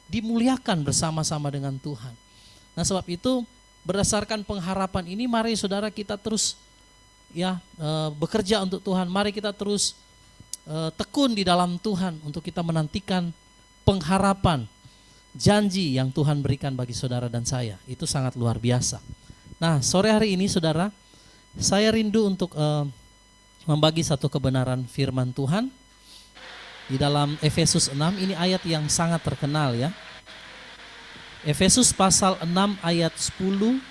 dimuliakan bersama-sama dengan Tuhan. Nah sebab itu, berdasarkan pengharapan ini, mari saudara kita terus ya bekerja untuk Tuhan. Mari kita terus tekun di dalam Tuhan untuk kita menantikan pengharapan, janji yang Tuhan berikan bagi saudara dan saya. Itu sangat luar biasa. Nah sore hari ini saudara, saya rindu untuk membagi satu kebenaran firman Tuhan di dalam Efesus 6. Ini ayat yang sangat terkenal ya. Efesus pasal 6 ayat 10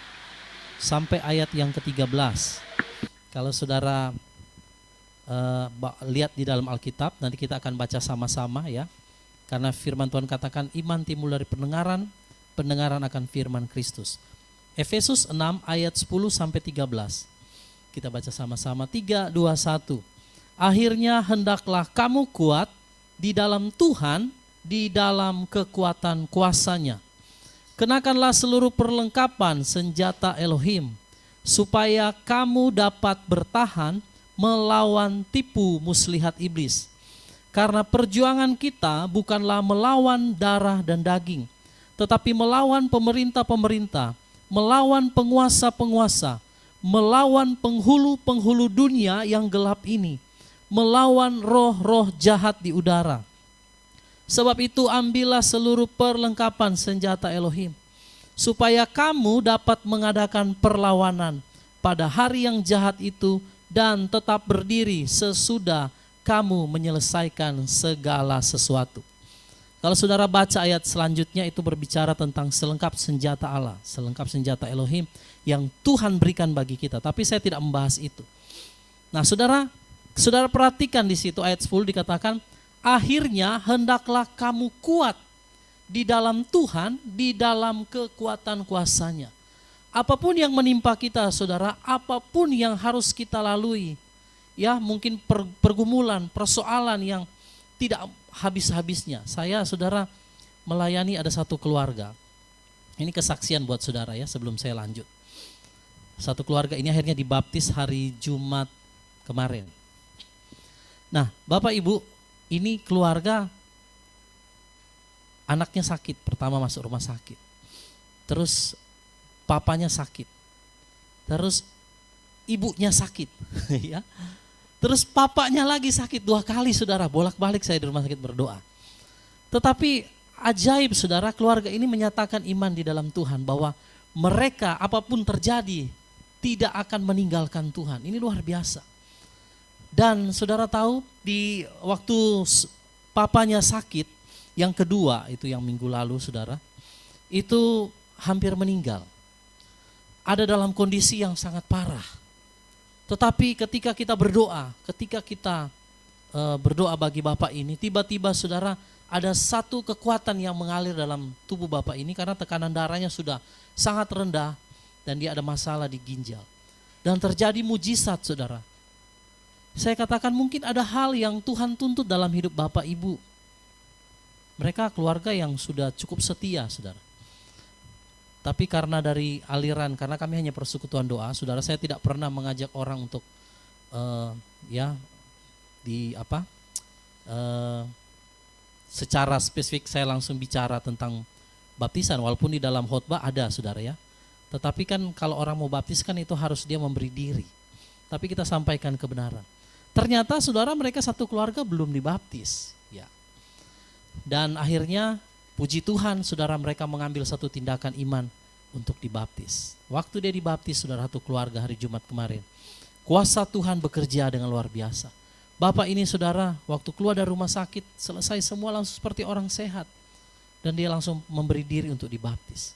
sampai ayat yang ke-13. Kalau saudara lihat di dalam Alkitab, nanti kita akan baca sama-sama ya. Karena firman Tuhan katakan iman timbul dari pendengaran, pendengaran akan firman Kristus. Efesus 6 ayat 10 sampai 13. Kita baca sama-sama, 3, 2, 1. Akhirnya hendaklah kamu kuat di dalam Tuhan, di dalam kekuatan kuasa-Nya. Kenakanlah seluruh perlengkapan senjata Elohim, supaya kamu dapat bertahan melawan tipu muslihat iblis. Karena perjuangan kita bukanlah melawan darah dan daging, tetapi melawan pemerintah-pemerintah, melawan penguasa-penguasa, melawan penghulu-penghulu dunia yang gelap ini, melawan roh-roh jahat di udara. Sebab itu ambillah seluruh perlengkapan senjata Elohim, supaya kamu dapat mengadakan perlawanan pada hari yang jahat itu dan tetap berdiri sesudah kamu menyelesaikan segala sesuatu. Kalau saudara baca ayat selanjutnya, itu berbicara tentang selengkap senjata Allah, selengkap senjata Elohim yang Tuhan berikan bagi kita. Tapi saya tidak membahas itu. Nah saudara perhatikan di situ ayat 10 dikatakan, akhirnya hendaklah kamu kuat di dalam Tuhan, di dalam kekuatan kuasa-Nya. Apapun yang menimpa kita saudara, apapun yang harus kita lalui, ya mungkin pergumulan, persoalan yang tidak habis-habisnya. Saya saudara melayani ada satu keluarga. Ini kesaksian buat saudara ya sebelum saya lanjut. Satu keluarga ini akhirnya dibaptis hari Jumat kemarin. Nah Bapak Ibu, ini keluarga anaknya sakit, pertama masuk rumah sakit. Terus papanya sakit. Terus ibunya sakit, ya. Terus papanya lagi sakit 2 kali, saudara. Bolak-balik saya di rumah sakit berdoa. Tetapi ajaib, saudara, keluarga ini menyatakan iman di dalam Tuhan bahwa mereka apapun terjadi tidak akan meninggalkan Tuhan. Ini luar biasa. Dan saudara tahu di waktu papanya sakit yang kedua, itu yang minggu lalu, saudara, itu hampir meninggal. Ada dalam kondisi yang sangat parah. Tetapi ketika kita berdoa bagi Bapak ini, tiba-tiba saudara ada satu kekuatan yang mengalir dalam tubuh Bapak ini karena tekanan darahnya sudah sangat rendah dan dia ada masalah di ginjal. Dan terjadi mujizat, saudara. Saya katakan mungkin ada hal yang Tuhan tuntut dalam hidup Bapak Ibu. Mereka keluarga yang sudah cukup setia, saudara. Tapi karena dari aliran, karena kami hanya persekutuan doa, saudara, saya tidak pernah mengajak orang untuk secara spesifik saya langsung bicara tentang baptisan, walaupun di dalam khotbah ada, saudara ya. Tetapi kan kalau orang mau baptis kan itu harus dia memberi diri. Tapi kita sampaikan kebenaran. Ternyata saudara, mereka satu keluarga belum dibaptis, ya. Dan akhirnya puji Tuhan, saudara, mereka mengambil satu tindakan iman untuk dibaptis. Waktu dia dibaptis, saudara, satu keluarga hari Jumat kemarin, kuasa Tuhan bekerja dengan luar biasa. Bapak ini, saudara, waktu keluar dari rumah sakit, selesai semua langsung seperti orang sehat. Dan dia langsung memberi diri untuk dibaptis.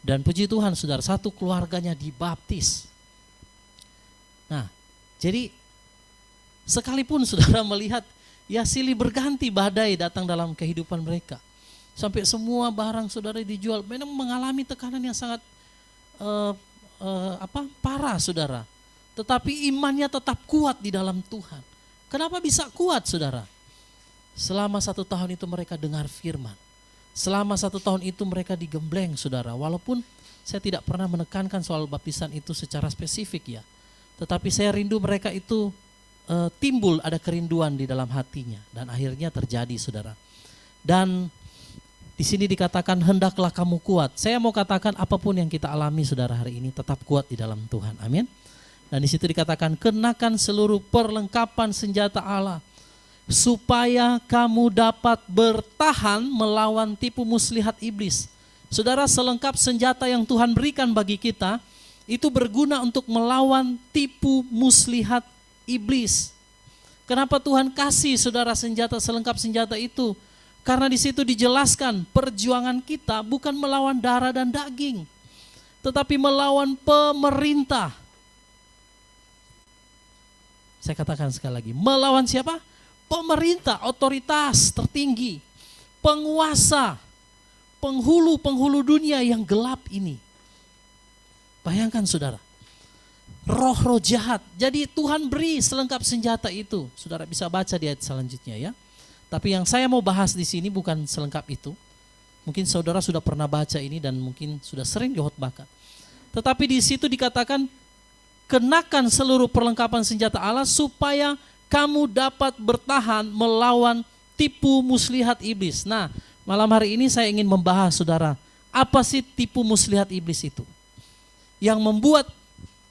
Dan puji Tuhan, saudara, satu keluarganya dibaptis. Nah, jadi sekalipun saudara melihat ya silih berganti badai datang dalam kehidupan mereka. Sampai semua barang saudara dijual, memang mengalami tekanan yang sangat parah, saudara. Tetapi imannya tetap kuat di dalam Tuhan. Kenapa bisa kuat, saudara? Selama 1 tahun itu mereka dengar firman. Selama 1 tahun itu mereka digembleng, saudara. Walaupun saya tidak pernah menekankan soal baptisan itu secara spesifik, ya. Tetapi saya rindu mereka itu timbul ada kerinduan di dalam hatinya. Dan akhirnya terjadi, saudara. Dan di sini dikatakan hendaklah kamu kuat. Saya mau katakan apapun yang kita alami, saudara, hari ini tetap kuat di dalam Tuhan. Amin. Dan di situ dikatakan kenakan seluruh perlengkapan senjata Allah supaya kamu dapat bertahan melawan tipu muslihat iblis. Saudara, selengkap senjata yang Tuhan berikan bagi kita itu berguna untuk melawan tipu muslihat iblis. Kenapa Tuhan kasih, saudara, selengkap senjata itu? Karena di situ dijelaskan perjuangan kita bukan melawan darah dan daging, tetapi melawan pemerintah. Saya katakan sekali lagi, melawan siapa? Pemerintah, otoritas tertinggi, penguasa, penghulu dunia yang gelap ini. Bayangkan, saudara, roh-roh jahat. Jadi Tuhan beri selengkap senjata itu. Saudara bisa baca di ayat selanjutnya, ya. Tapi yang saya mau bahas di sini bukan selengkap itu. Mungkin saudara sudah pernah baca ini dan mungkin sudah sering dihotbahkan. Tetapi di situ dikatakan kenakan seluruh perlengkapan senjata Allah supaya kamu dapat bertahan melawan tipu muslihat iblis. Nah, malam hari ini saya ingin membahas, saudara, apa sih tipu muslihat iblis itu? Yang membuat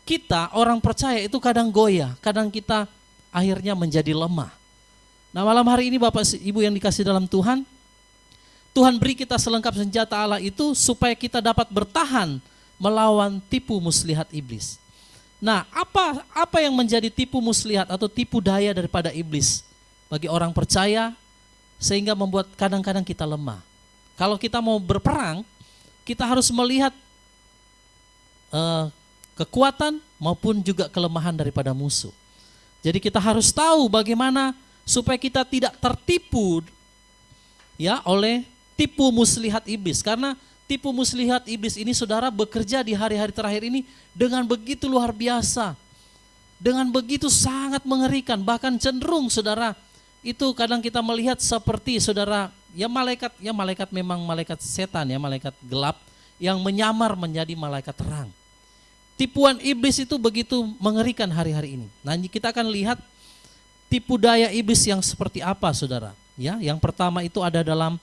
kita orang percaya itu kadang goyah, kadang kita akhirnya menjadi lemah. Nah, malam hari ini Bapak Ibu yang dikasih dalam Tuhan, Tuhan beri kita selengkap senjata Allah itu supaya kita dapat bertahan melawan tipu muslihat iblis. Nah, apa yang menjadi tipu muslihat atau tipu daya daripada iblis bagi orang percaya sehingga membuat kadang-kadang kita lemah? Kalau kita mau berperang, kita harus melihat kekuatan maupun juga kelemahan daripada musuh. Jadi kita harus tahu bagaimana supaya kita tidak tertipu, ya, oleh tipu muslihat iblis. Karena tipu muslihat iblis ini, saudara, bekerja di hari-hari terakhir ini dengan begitu luar biasa, dengan begitu sangat mengerikan. Bahkan cenderung, saudara, itu kadang kita melihat seperti, saudara, ya malaikat memang malaikat setan, ya, malaikat gelap yang menyamar menjadi malaikat terang. Tipuan iblis itu begitu mengerikan hari-hari ini. Nah, kita akan lihat tipu daya iblis yang seperti apa, saudara. Ya, yang pertama itu ada dalam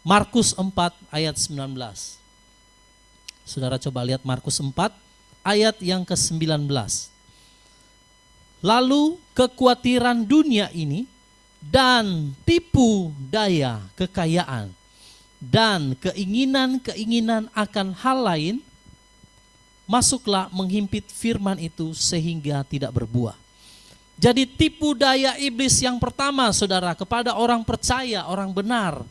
Markus 4 ayat 19. Saudara coba lihat Markus 4 ayat yang ke-19. Lalu kekhawatiran dunia ini dan tipu daya kekayaan dan keinginan-keinginan akan hal lain masuklah menghimpit firman itu sehingga tidak berbuah. Jadi tipu daya iblis yang pertama saudara kepada orang percaya, orang benar,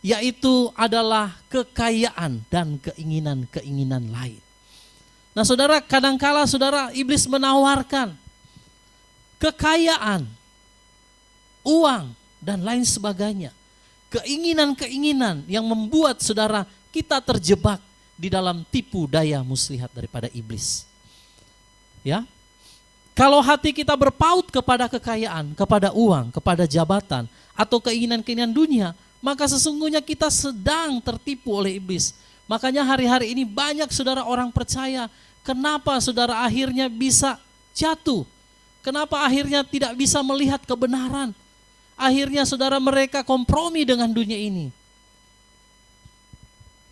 yaitu adalah kekayaan dan keinginan-keinginan lain. Nah saudara, kadangkala saudara iblis menawarkan kekayaan, uang dan lain sebagainya. Keinginan-keinginan yang membuat saudara kita terjebak di dalam tipu daya muslihat daripada iblis. Ya. Kalau hati kita berpaut kepada kekayaan, kepada uang, kepada jabatan, atau keinginan-keinginan dunia, maka sesungguhnya kita sedang tertipu oleh iblis. Makanya hari-hari ini banyak saudara orang percaya, kenapa saudara akhirnya bisa jatuh? Kenapa akhirnya tidak bisa melihat kebenaran? Akhirnya saudara mereka kompromi dengan dunia ini.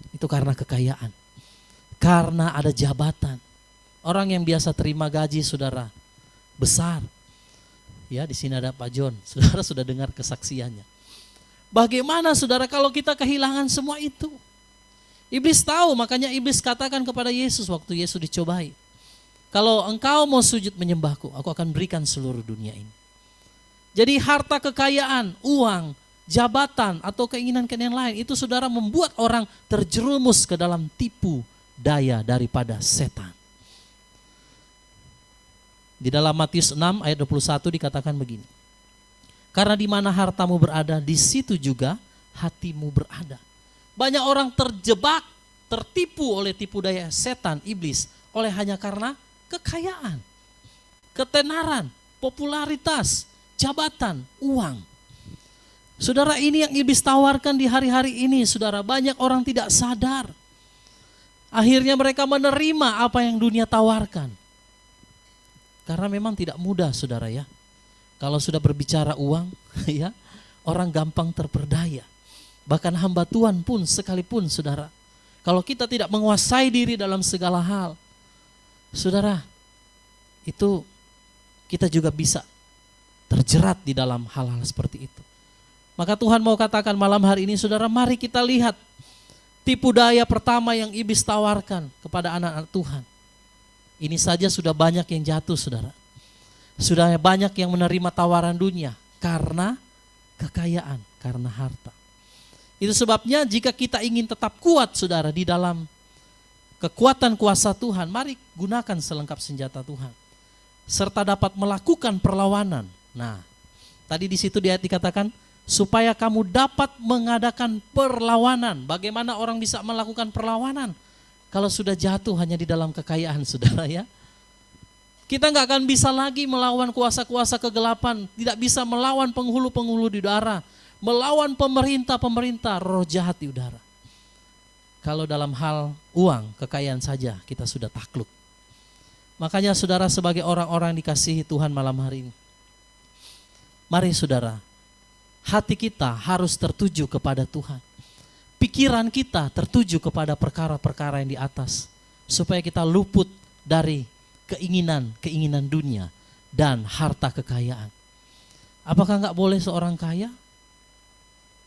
Itu karena kekayaan, karena ada jabatan. Orang yang biasa terima gaji saudara, besar. Ya, di sini ada Pak John. Saudara sudah dengar kesaksiannya. Bagaimana saudara kalau kita kehilangan semua itu? Iblis tahu, makanya iblis katakan kepada Yesus waktu Yesus dicobai. Kalau engkau mau sujud menyembahku, aku akan berikan seluruh dunia ini. Jadi harta kekayaan, uang, jabatan atau keinginan-keinginan lain itu saudara membuat orang terjerumus ke dalam tipu daya daripada setan. Di dalam Matius 6 ayat 21 dikatakan begini. Karena di mana hartamu berada, di situ juga hatimu berada. Banyak orang terjebak, tertipu oleh tipu daya setan, iblis, oleh hanya karena kekayaan, ketenaran, popularitas, jabatan, uang. Saudara, ini yang iblis tawarkan di hari-hari ini, saudara. Banyak orang tidak sadar. Akhirnya mereka menerima apa yang dunia tawarkan. Karena memang tidak mudah saudara ya. Kalau sudah berbicara uang ya, orang gampang terperdaya. Bahkan hamba Tuhan pun sekalipun saudara, kalau kita tidak menguasai diri dalam segala hal, saudara, itu kita juga bisa terjerat di dalam hal-hal seperti itu. Maka Tuhan mau katakan malam hari ini saudara, mari kita lihat tipu daya pertama yang iblis tawarkan kepada anak-anak Tuhan. Ini saja sudah banyak yang jatuh saudara. Sudah banyak yang menerima tawaran dunia karena kekayaan, karena harta. Itu sebabnya jika kita ingin tetap kuat saudara di dalam kekuatan kuasa Tuhan, mari gunakan selengkap senjata Tuhan. Serta dapat melakukan perlawanan. Nah, tadi di situ di ayat dikatakan, supaya kamu dapat mengadakan perlawanan. Bagaimana orang bisa melakukan perlawanan? Kalau sudah jatuh hanya di dalam kekayaan saudara ya. Kita nggak akan bisa lagi melawan kuasa-kuasa kegelapan. Tidak bisa melawan penghulu-penghulu di udara. Melawan pemerintah-pemerintah roh jahat di udara. Kalau dalam hal uang, kekayaan saja kita sudah takluk. Makanya saudara sebagai orang-orang yang dikasihi Tuhan malam hari ini. Mari saudara, hati kita harus tertuju kepada Tuhan. Pikiran kita tertuju kepada perkara-perkara yang di atas. Supaya kita luput dari keinginan dunia dan harta kekayaan. Apakah enggak boleh seorang kaya?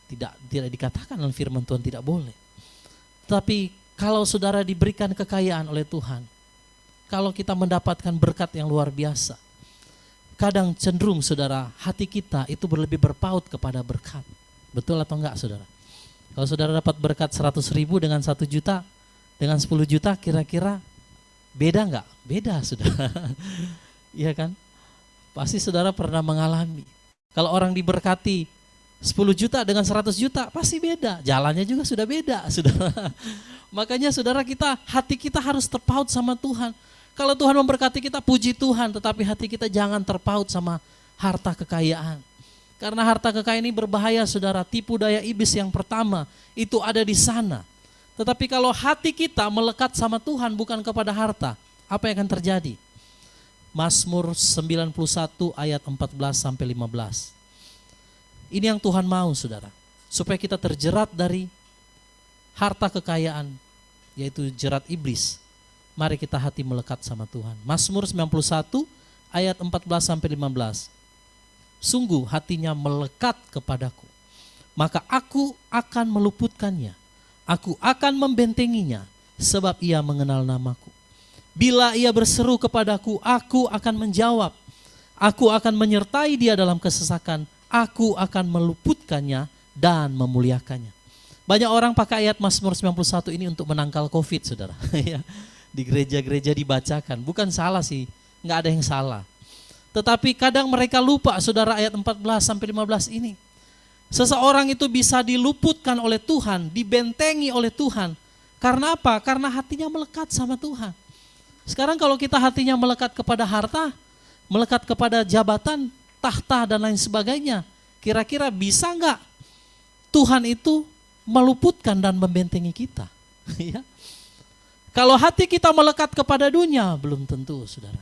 Tidak dikatakan dalam firman Tuhan tidak boleh. Tapi kalau saudara diberikan kekayaan oleh Tuhan, kalau kita mendapatkan berkat yang luar biasa, kadang cenderung saudara, hati kita itu lebih berpaut kepada berkat. Betul atau enggak saudara? Kalau saudara dapat berkat 100.000 dengan 1 juta, dengan 10 juta kira-kira beda enggak? Beda saudara. Iya kan? Pasti saudara pernah mengalami. Kalau orang diberkati 10 juta dengan 100 juta pasti beda. Jalannya juga sudah beda saudara. Makanya saudara hati kita harus terpaut sama Tuhan. Kalau Tuhan memberkati kita, puji Tuhan, tetapi hati kita jangan terpaut sama harta kekayaan. Karena harta kekayaan ini berbahaya saudara, tipu daya iblis yang pertama itu ada di sana. Tetapi kalau hati kita melekat sama Tuhan bukan kepada harta, apa yang akan terjadi? Mazmur 91 ayat 14 sampai 15. Ini yang Tuhan mau saudara, supaya kita terjerat dari harta kekayaan yaitu jerat iblis. Mari kita hati melekat sama Tuhan. Mazmur 91 ayat 14 sampai 15. Sungguh hatinya melekat kepadaku, maka aku akan meluputkannya. Aku akan membentenginya, sebab ia mengenal namaku. Bila ia berseru kepadaku, aku akan menjawab. Aku akan menyertai dia dalam kesesakan. Aku akan meluputkannya dan memuliakannya. Banyak orang pakai ayat Mazmur 91 ini untuk menangkal COVID, saudara. Di gereja-gereja dibacakan. Bukan salah sih, nggak ada yang salah. Tetapi kadang mereka lupa, saudara, ayat 14 sampai 15 ini. Seseorang itu bisa diluputkan oleh Tuhan, dibentengi oleh Tuhan. Karena apa? Karena hatinya melekat sama Tuhan. Sekarang kalau kita hatinya melekat kepada harta, melekat kepada jabatan, tahta dan lain sebagainya, kira-kira bisa nggak Tuhan itu meluputkan dan membentengi kita? Ya. Kalau hati kita melekat kepada dunia, belum tentu, saudara.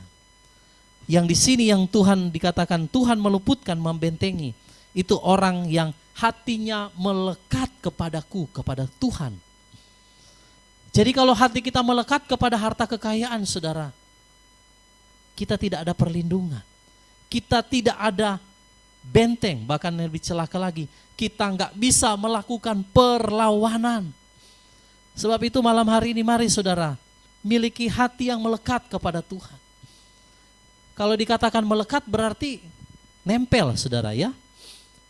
Yang di sini yang Tuhan dikatakan Tuhan meluputkan, membentengi, itu orang yang hatinya melekat kepadaku, kepada Tuhan. Jadi kalau hati kita melekat kepada harta kekayaan, saudara, kita tidak ada perlindungan. Kita tidak ada benteng, bahkan lebih celaka lagi, kita nggak bisa melakukan perlawanan. Sebab itu malam hari ini mari saudara, miliki hati yang melekat kepada Tuhan. Kalau dikatakan melekat berarti nempel, saudara, ya.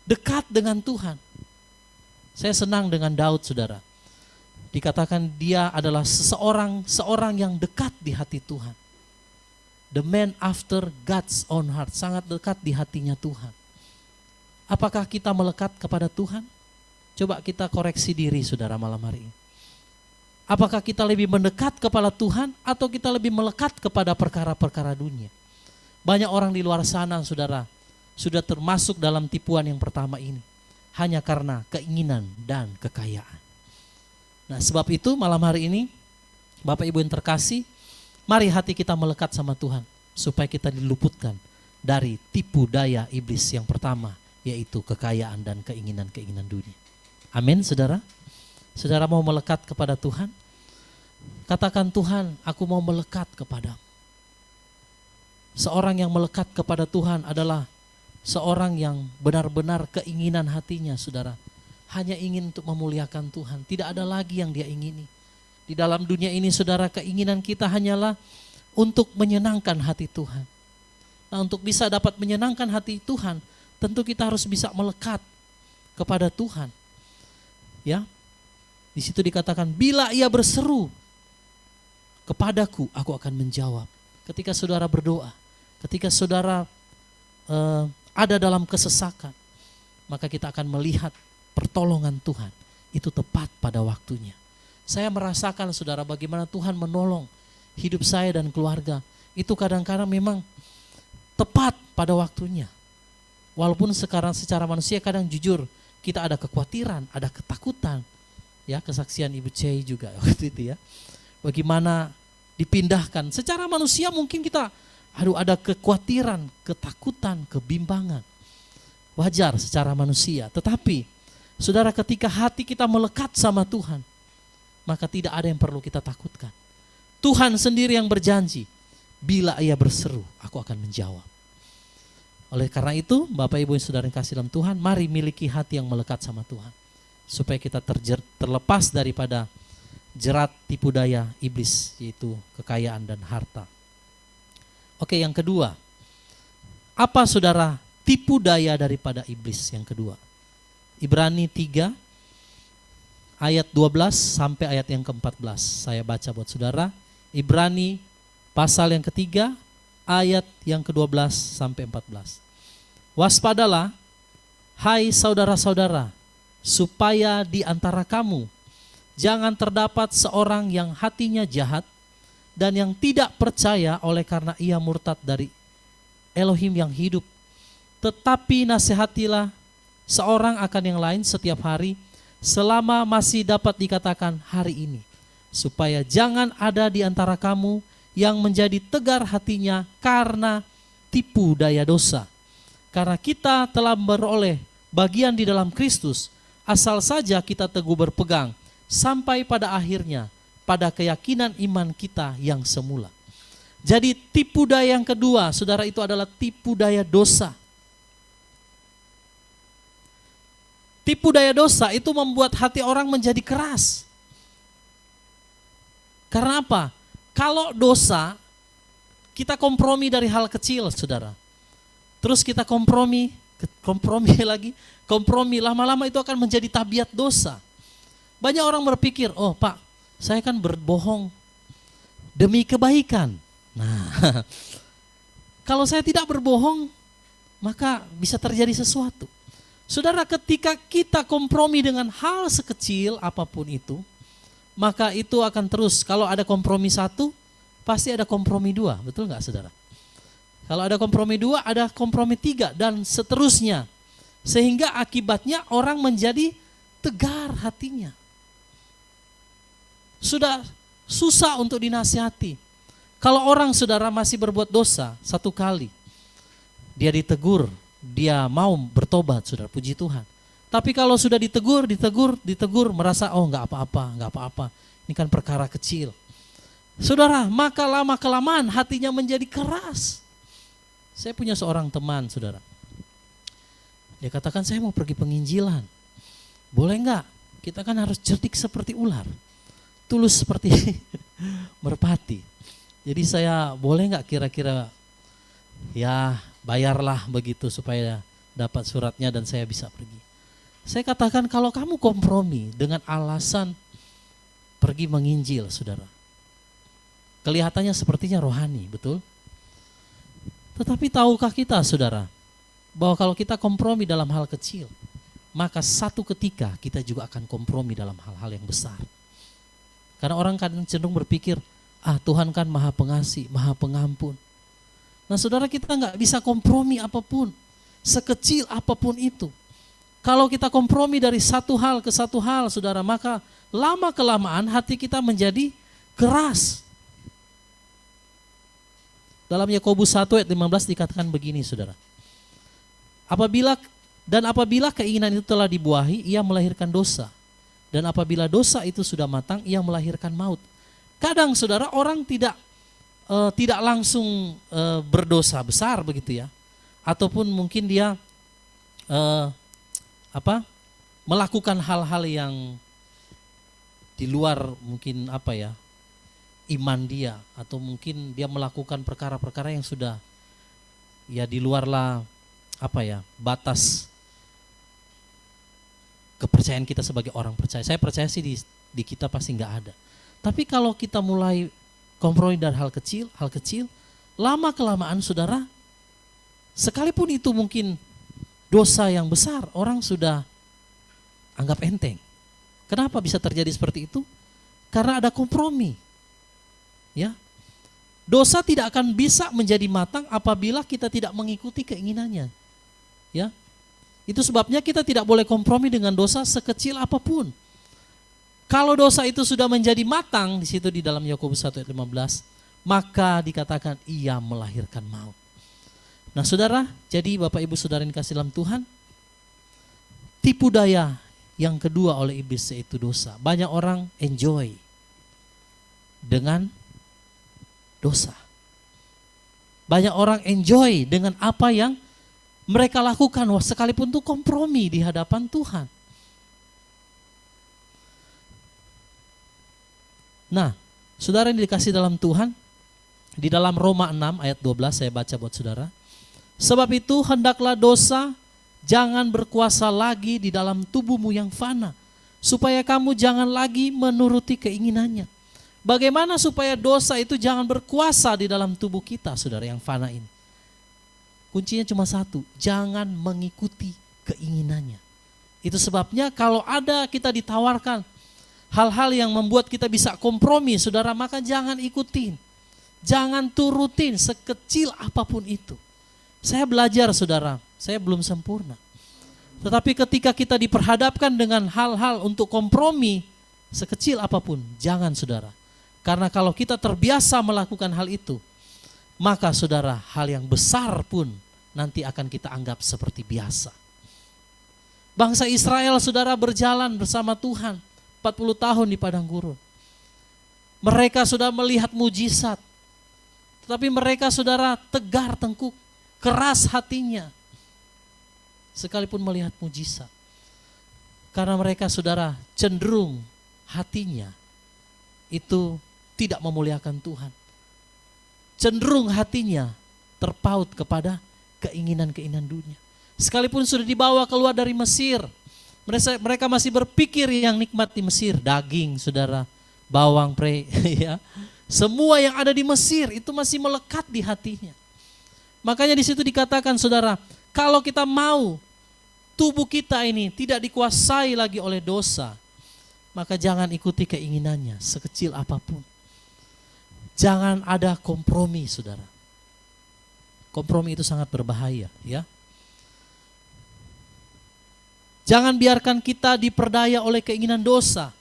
Dekat dengan Tuhan. Saya senang dengan Daud, saudara. Dikatakan dia adalah seorang yang dekat di hati Tuhan. The man after God's own heart, sangat dekat di hatinya Tuhan. Apakah kita melekat kepada Tuhan? Coba kita koreksi diri, saudara, malam hari ini. Apakah kita lebih mendekat kepada Tuhan atau kita lebih melekat kepada perkara-perkara dunia? Banyak orang di luar sana, saudara, sudah termasuk dalam tipuan yang pertama ini. Hanya karena keinginan dan kekayaan. Nah, sebab itu malam hari ini, Bapak Ibu yang terkasih, mari hati kita melekat sama Tuhan. Supaya kita diluputkan dari tipu daya iblis yang pertama, yaitu kekayaan dan keinginan-keinginan dunia. Amin, saudara. Saudara mau melekat kepada Tuhan? Katakan, Tuhan, aku mau melekat kepadamu. Seorang yang melekat kepada Tuhan adalah seorang yang benar-benar keinginan hatinya, saudara, hanya ingin untuk memuliakan Tuhan. Tidak ada lagi yang dia ingini. Di dalam dunia ini, saudara, keinginan kita hanyalah untuk menyenangkan hati Tuhan. Nah, untuk bisa dapat menyenangkan hati Tuhan, tentu kita harus bisa melekat kepada Tuhan. Ya, di situ dikatakan, bila ia berseru kepadaku, aku akan menjawab. Ketika saudara berdoa, ketika saudara ada dalam kesesakan, maka kita akan melihat pertolongan Tuhan. Itu tepat pada waktunya. Saya merasakan, saudara, bagaimana Tuhan menolong hidup saya dan keluarga. Itu kadang-kadang memang tepat pada waktunya. Walaupun sekarang secara manusia kadang jujur, kita ada kekhawatiran, ada ketakutan. Ya, kesaksian Ibu Cey juga waktu itu ya. Bagaimana dipindahkan. Secara manusia mungkin kita ada kekhawatiran, ketakutan, kebimbangan. Wajar secara manusia. Tetapi saudara, ketika hati kita melekat sama Tuhan, maka tidak ada yang perlu kita takutkan. Tuhan sendiri yang berjanji, bila ia berseru, aku akan menjawab. Oleh karena itu, Bapak Ibu yang saudara yang kasih dalam Tuhan, mari miliki hati yang melekat sama Tuhan. Supaya kita terlepas daripada jerat tipu daya iblis, yaitu kekayaan dan harta. Oke, yang kedua, apa saudara tipu daya daripada iblis yang kedua? Ibrani 3 ayat 12 sampai ayat yang ke-14. Saya baca buat saudara. Ibrani pasal yang ketiga ayat yang ke-12 sampai 14. Waspadalah, hai saudara-saudara, supaya di antara kamu jangan terdapat seorang yang hatinya jahat dan yang tidak percaya oleh karena ia murtad dari Elohim yang hidup. Tetapi nasihatilah seorang akan yang lain setiap hari selama masih dapat dikatakan hari ini, supaya jangan ada di antara kamu yang menjadi tegar hatinya karena tipu daya dosa. Karena kita telah beroleh bagian di dalam Kristus, asal saja kita teguh berpegang sampai pada akhirnya pada keyakinan iman kita yang semula. Jadi tipu daya yang kedua, saudara, itu adalah tipu daya dosa. Tipu daya dosa itu membuat hati orang menjadi keras. Karena apa? Kalau dosa, kita kompromi dari hal kecil, saudara. Terus kita kompromi lagi, lama-lama itu akan menjadi tabiat dosa. Banyak orang berpikir, oh Pak, saya kan berbohong demi kebaikan. Nah, kalau saya tidak berbohong, maka bisa terjadi sesuatu. Saudara, ketika kita kompromi dengan hal sekecil apapun itu, maka itu akan terus. Kalau ada kompromi satu, pasti ada kompromi dua, betul nggak, saudara? Kalau ada kompromi dua, ada kompromi tiga, dan seterusnya. Sehingga akibatnya orang menjadi tegar hatinya. Sudah susah untuk dinasihati. Kalau orang, saudara, masih berbuat dosa satu kali, dia ditegur, dia mau bertobat, saudara, puji Tuhan. Tapi kalau sudah ditegur, merasa oh nggak apa-apa, ini kan perkara kecil. Saudara, maka lama-kelamaan hatinya menjadi keras. Saya punya seorang teman, saudara. Dia katakan, saya mau pergi penginjilan. Boleh nggak? Kita kan harus cerdik seperti ular, tulus seperti merpati. Jadi saya boleh nggak kira-kira ya bayarlah begitu supaya dapat suratnya dan saya bisa pergi. Saya katakan, kalau kamu kompromi dengan alasan pergi menginjil, saudara, kelihatannya sepertinya rohani, betul? Tetapi tahukah kita, saudara, bahwa kalau kita kompromi dalam hal kecil, maka satu ketika kita juga akan kompromi dalam hal-hal yang besar. Karena orang kadang cenderung berpikir, Tuhan kan maha pengasih, maha pengampun. Nah, saudara, kita nggak bisa kompromi apapun, sekecil apapun itu. Kalau kita kompromi dari satu hal ke satu hal, saudara, maka lama-kelamaan hati kita menjadi keras. Dalam Yakobus 1 ayat 15 dikatakan begini, saudara. Apabila keinginan itu telah dibuahi, ia melahirkan dosa. Dan apabila dosa itu sudah matang, ia melahirkan maut. Kadang, saudara, orang tidak langsung berdosa besar begitu ya. Ataupun mungkin dia melakukan hal-hal yang di luar mungkin iman dia, atau mungkin dia melakukan perkara-perkara yang sudah ya di luarlah batas kepercayaan kita sebagai orang percaya. Saya percaya sih di kita pasti nggak ada. Tapi kalau kita mulai kompromi dari hal kecil, lama kelamaan, saudara, sekalipun itu mungkin dosa yang besar, orang sudah anggap enteng. Kenapa bisa terjadi seperti itu? Karena ada kompromi. Ya, dosa tidak akan bisa menjadi matang apabila kita tidak mengikuti keinginannya. Ya, itu sebabnya kita tidak boleh kompromi dengan dosa sekecil apapun. Kalau dosa itu sudah menjadi matang, di situ di dalam Yakobus 1 ayat 15, maka dikatakan ia melahirkan maut. Nah, saudara, jadi Bapak Ibu Saudara yang dikasihi dalam Tuhan, tipu daya yang kedua oleh iblis yaitu dosa. Banyak orang enjoy dengan dosa. Banyak orang enjoy dengan apa yang mereka lakukan, sekalipun itu kompromi di hadapan Tuhan. Nah, saudara yang dikasihi dalam Tuhan, di dalam Roma 6 ayat 12 saya baca buat saudara. Sebab itu hendaklah dosa jangan berkuasa lagi di dalam tubuhmu yang fana, supaya kamu jangan lagi menuruti keinginannya. Bagaimana supaya dosa itu jangan berkuasa di dalam tubuh kita, saudara, yang fana ini? Kuncinya cuma satu, jangan mengikuti keinginannya. Itu sebabnya kalau ada kita ditawarkan hal-hal yang membuat kita bisa kompromi, saudara, maka jangan ikutin. Jangan turutin sekecil apapun itu. Saya belajar, saudara, saya belum sempurna. Tetapi ketika kita diperhadapkan dengan hal-hal untuk kompromi, sekecil apapun, jangan, saudara. Karena kalau kita terbiasa melakukan hal itu, maka, saudara, hal yang besar pun nanti akan kita anggap seperti biasa. Bangsa Israel, saudara, berjalan bersama Tuhan 40 tahun di padang gurun. Mereka sudah melihat mujizat. Tetapi mereka saudara tegar tengkuk, keras hatinya. Sekalipun melihat mujizat. Karena mereka saudara cenderung hatinya itu tidak memuliakan Tuhan. Cenderung hatinya terpaut kepada keinginan-keinginan dunia. Sekalipun sudah dibawa keluar dari Mesir, mereka masih berpikir yang nikmat di Mesir, daging saudara, bawang pre, ya. Semua yang ada di Mesir itu masih melekat di hatinya. Makanya di situ dikatakan saudara, kalau kita mau tubuh kita ini tidak dikuasai lagi oleh dosa, maka jangan ikuti keinginannya sekecil apapun. Jangan ada kompromi saudara. Kompromi itu sangat berbahaya ya. Jangan biarkan kita diperdaya oleh keinginan dosa.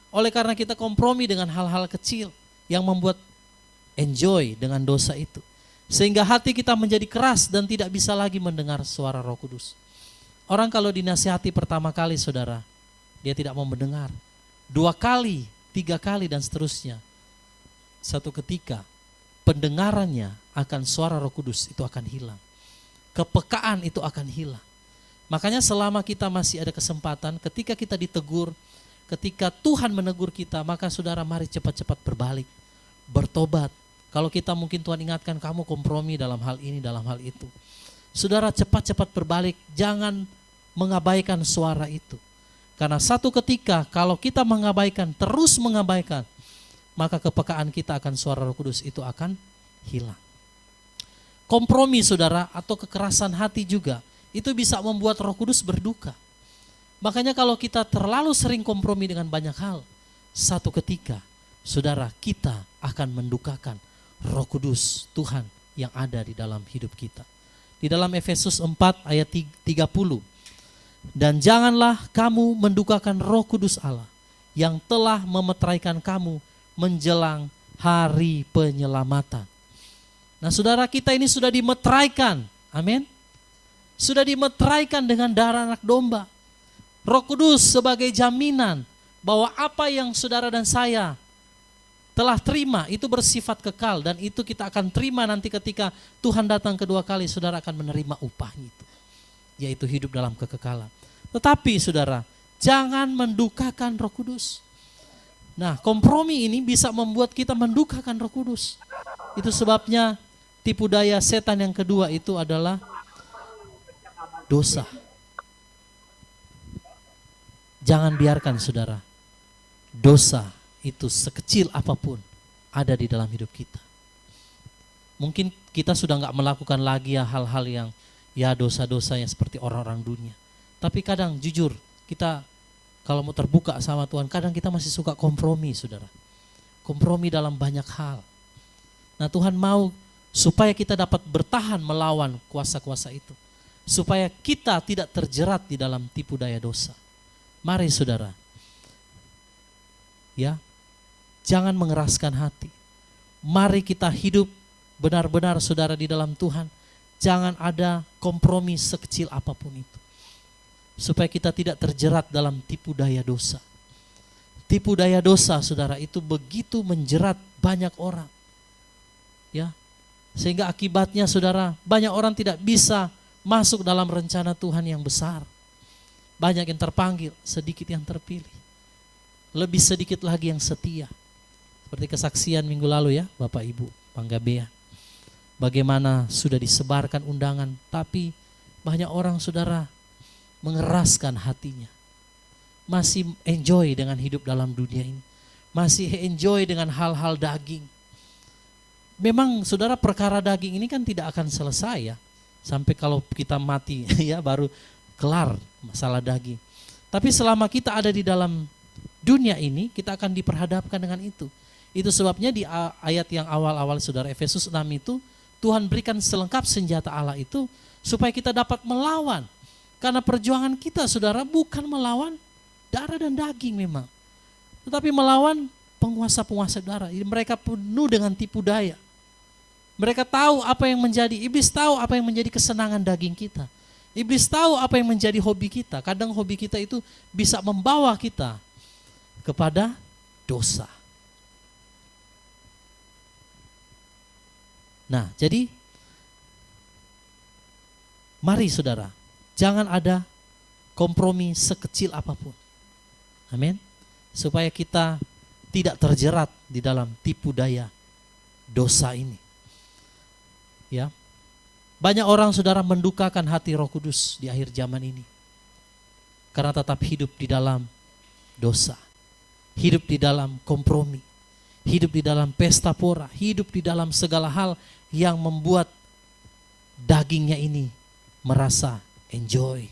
Oleh karena kita kompromi dengan hal-hal kecil yang membuat enjoy dengan dosa itu. Sehingga hati kita menjadi keras dan tidak bisa lagi mendengar suara Roh Kudus. Orang kalau dinasihati pertama kali saudara, dia tidak mau mendengar. 2 kali, 3 kali dan seterusnya. Satu ketika pendengarannya akan suara Roh Kudus itu akan hilang. Kepekaan itu akan hilang. Makanya selama kita masih ada kesempatan, ketika kita ditegur, ketika Tuhan menegur kita, maka saudara mari cepat-cepat berbalik, bertobat. Kalau kita mungkin Tuhan ingatkan kamu kompromi dalam hal ini, dalam hal itu. Saudara cepat-cepat berbalik, jangan mengabaikan suara itu. Karena satu ketika kalau kita mengabaikan, terus mengabaikan, maka kepekaan kita akan suara Roh Kudus itu akan hilang. Kompromi saudara atau kekerasan hati juga, itu bisa membuat Roh Kudus berduka. Makanya kalau kita terlalu sering kompromi dengan banyak hal, satu ketika saudara kita akan mendukakan Roh Kudus Tuhan yang ada di dalam hidup kita. Di dalam Efesus 4 ayat 30. Dan janganlah kamu mendukakan Roh Kudus Allah yang telah memeteraikan kamu menjelang hari penyelamatan. Nah saudara, kita ini sudah dimeteraikan. Amin. Sudah dimeteraikan dengan darah anak domba. Roh Kudus sebagai jaminan bahwa apa yang saudara dan saya telah terima itu bersifat kekal, dan itu kita akan terima nanti ketika Tuhan datang kedua kali, saudara akan menerima upahnya itu, yaitu hidup dalam kekekalan. Tetapi saudara, jangan mendukakan Roh Kudus. Nah, kompromi ini bisa membuat kita mendukakan Roh Kudus. Itu sebabnya tipu daya setan yang kedua itu adalah dosa. Jangan biarkan saudara, dosa itu sekecil apapun ada di dalam hidup kita. Mungkin kita sudah gak melakukan lagi ya hal-hal yang ya dosa-dosa yang seperti orang-orang dunia. Tapi kadang jujur kita kalau mau terbuka sama Tuhan, kadang kita masih suka kompromi saudara. Kompromi dalam banyak hal. Nah Tuhan mau supaya kita dapat bertahan melawan kuasa-kuasa itu. Supaya kita tidak terjerat di dalam tipu daya dosa. Mari saudara, ya, jangan mengeraskan hati. Mari kita hidup benar-benar saudara di dalam Tuhan. Jangan ada kompromi sekecil apapun itu. Supaya kita tidak terjerat dalam tipu daya dosa. Tipu daya dosa saudara itu begitu menjerat banyak orang. Ya, sehingga akibatnya saudara, banyak orang tidak bisa masuk dalam rencana Tuhan yang besar. Banyak yang terpanggil, sedikit yang terpilih. Lebih sedikit lagi yang setia. Seperti kesaksian minggu lalu ya, Bapak Ibu Panggabean. Bagaimana sudah disebarkan undangan, tapi banyak orang saudara mengeraskan hatinya. Masih enjoy dengan hidup dalam dunia ini. Masih enjoy dengan hal-hal daging. Memang saudara, perkara daging ini kan tidak akan selesai ya. Sampai kalau kita mati ya baru kelar masalah daging. Tapi selama kita ada di dalam dunia ini, kita akan diperhadapkan dengan itu. Itu sebabnya di ayat yang awal-awal saudara, Efesus 6 itu, Tuhan berikan selengkap senjata Allah itu supaya kita dapat melawan. Karena perjuangan kita saudara bukan melawan darah dan daging memang, tetapi melawan penguasa-penguasa darah. Mereka penuh dengan tipu daya. Mereka tahu apa yang menjadi, iblis tahu apa yang menjadi kesenangan daging kita. Iblis tahu apa yang menjadi hobi kita. Kadang hobi kita itu bisa membawa kita kepada dosa. Nah, jadi mari saudara, jangan ada kompromi sekecil apapun. Amin. Supaya kita tidak terjerat di dalam tipu daya dosa ini. Ya. Banyak orang saudara mendukakan hati Roh Kudus di akhir zaman ini. Karena tetap hidup di dalam dosa. Hidup di dalam kompromi. Hidup di dalam pesta pora. Hidup di dalam segala hal yang membuat dagingnya ini merasa enjoy.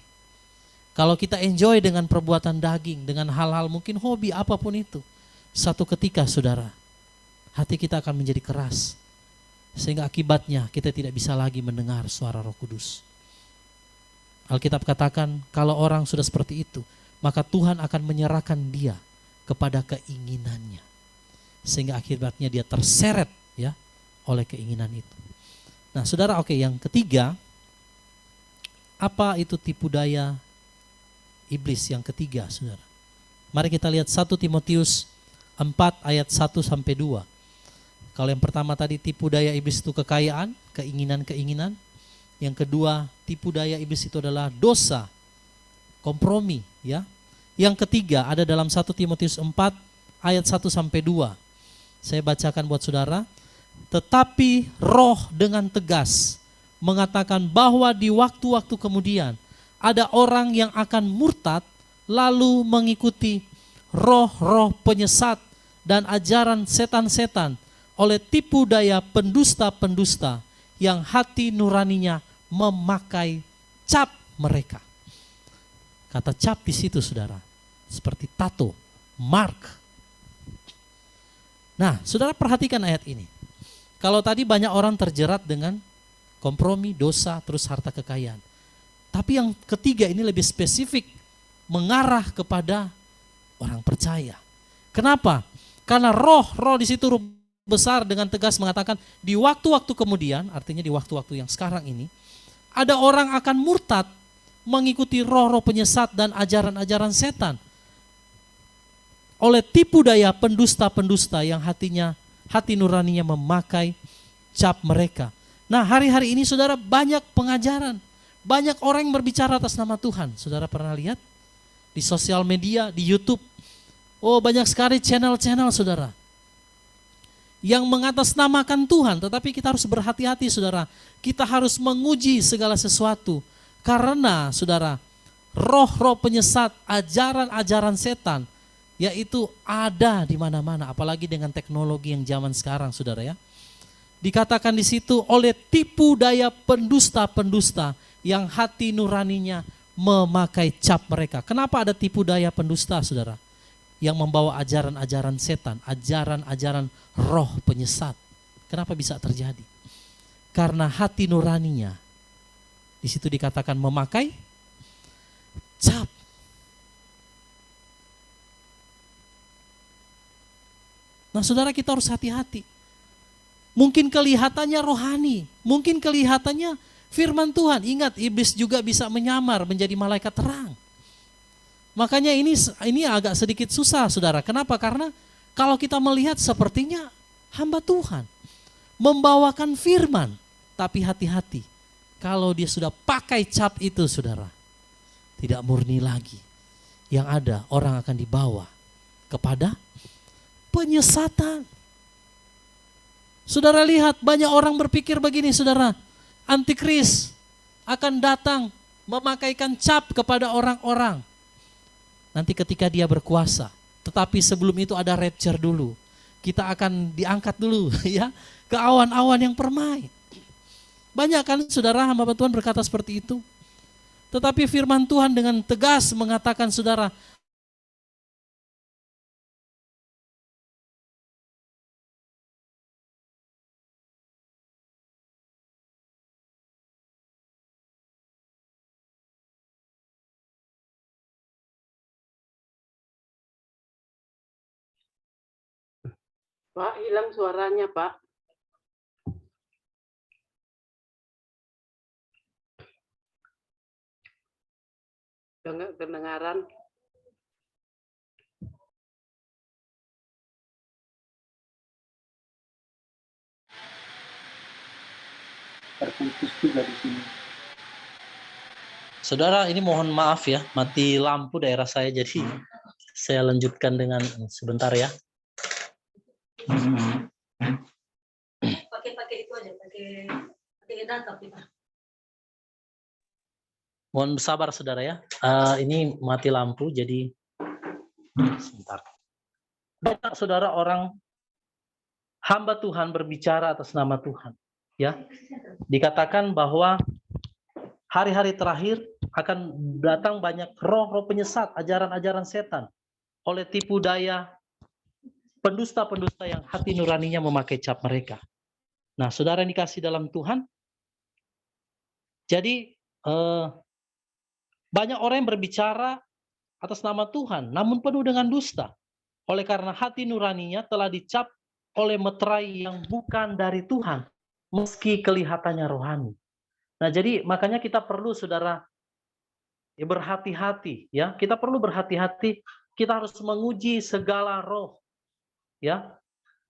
Kalau kita enjoy dengan perbuatan daging, dengan hal-hal mungkin hobi apapun itu, satu ketika saudara, hati kita akan menjadi keras. Sehingga akibatnya kita tidak bisa lagi mendengar suara Roh Kudus. Alkitab katakan kalau orang sudah seperti itu, maka Tuhan akan menyerahkan dia kepada keinginannya. Sehingga akibatnya dia terseret ya oleh keinginan itu. Nah saudara, oke, yang ketiga, apa itu tipu daya iblis yang ketiga saudara? Mari kita lihat 1 Timotius 4 ayat 1 sampai 2. Kalau yang pertama tadi tipu daya iblis itu kekayaan, keinginan-keinginan. Yang kedua, tipu daya iblis itu adalah dosa, kompromi, ya. Yang ketiga ada dalam 1 Timotius 4 ayat 1 sampai 2. Saya bacakan buat saudara. Tetapi Roh dengan tegas mengatakan bahwa di waktu-waktu kemudian ada orang yang akan murtad lalu mengikuti roh-roh penyesat dan ajaran setan-setan oleh tipu daya pendusta-pendusta yang hati nuraninya memakai cap mereka. Kata cap di situ saudara, seperti tato, mark. Nah, saudara perhatikan ayat ini. Kalau tadi banyak orang terjerat dengan kompromi, dosa, terus harta kekayaan. Tapi yang ketiga ini lebih spesifik, mengarah kepada orang percaya. Kenapa? Karena roh di situ besar dengan tegas mengatakan di waktu-waktu kemudian, artinya di waktu-waktu yang sekarang ini, ada orang akan murtad mengikuti roh-roh penyesat dan ajaran-ajaran setan oleh tipu daya pendusta-pendusta yang hati nuraninya memakai cap mereka. Nah, hari-hari ini saudara banyak pengajaran, banyak orang yang berbicara atas nama Tuhan. Saudara pernah lihat di sosial media, di YouTube, oh banyak sekali channel-channel saudara yang mengatasnamakan Tuhan, tetapi kita harus berhati-hati saudara. Kita harus menguji segala sesuatu. Karena saudara, roh-roh penyesat, ajaran-ajaran setan, yaitu ada di mana-mana. Apalagi dengan teknologi yang zaman sekarang saudara ya. Dikatakan di situ oleh tipu daya pendusta-pendusta yang hati nuraninya memakai cap mereka. Kenapa ada tipu daya pendusta saudara? Yang membawa ajaran-ajaran setan, ajaran-ajaran roh penyesat. Kenapa bisa terjadi? Karena hati nuraninya di situ dikatakan memakai cap. Nah, saudara, kita harus hati-hati. Mungkin kelihatannya rohani, mungkin kelihatannya firman Tuhan. Ingat, iblis juga bisa menyamar menjadi malaikat terang. Makanya ini agak sedikit susah saudara. Kenapa? Karena kalau kita melihat sepertinya hamba Tuhan membawakan firman. Tapi hati-hati, kalau dia sudah pakai cap itu saudara, tidak murni lagi. Yang ada orang akan dibawa kepada penyesatan. Saudara lihat banyak orang berpikir begini saudara, antikris akan datang memakaikan cap kepada orang-orang. Nanti ketika dia berkuasa, tetapi sebelum itu ada rapture dulu. Kita akan diangkat dulu ya ke awan-awan yang permai. Banyak kan saudara hamba Tuhan berkata seperti itu. Tetapi firman Tuhan dengan tegas mengatakan saudara, Pak, hilang suaranya, Pak. Udah nggak kedengaran. terputus juga di sini. Saudara, ini mohon maaf ya, mati lampu daerah saya, jadi saya lanjutkan dengan sebentar ya. Pakai itu aja, pakai data kita. Mohon sabar saudara ya. Ini mati lampu, jadi sebentar. Banyak saudara orang hamba Tuhan berbicara atas nama Tuhan. Ya, dikatakan bahwa hari-hari terakhir akan datang banyak roh-roh penyesat, ajaran-ajaran setan oleh tipu daya pendusta-pendusta yang hati nuraninya memakai cap mereka. Nah, saudara yang dikasih dalam Tuhan, jadi banyak orang yang berbicara atas nama Tuhan, namun penuh dengan dusta. Oleh karena hati nuraninya telah dicap oleh meterai yang bukan dari Tuhan, meski kelihatannya rohani. Nah, jadi makanya kita perlu saudara ya, berhati-hati ya. Kita perlu berhati-hati, kita harus menguji segala roh. Ya.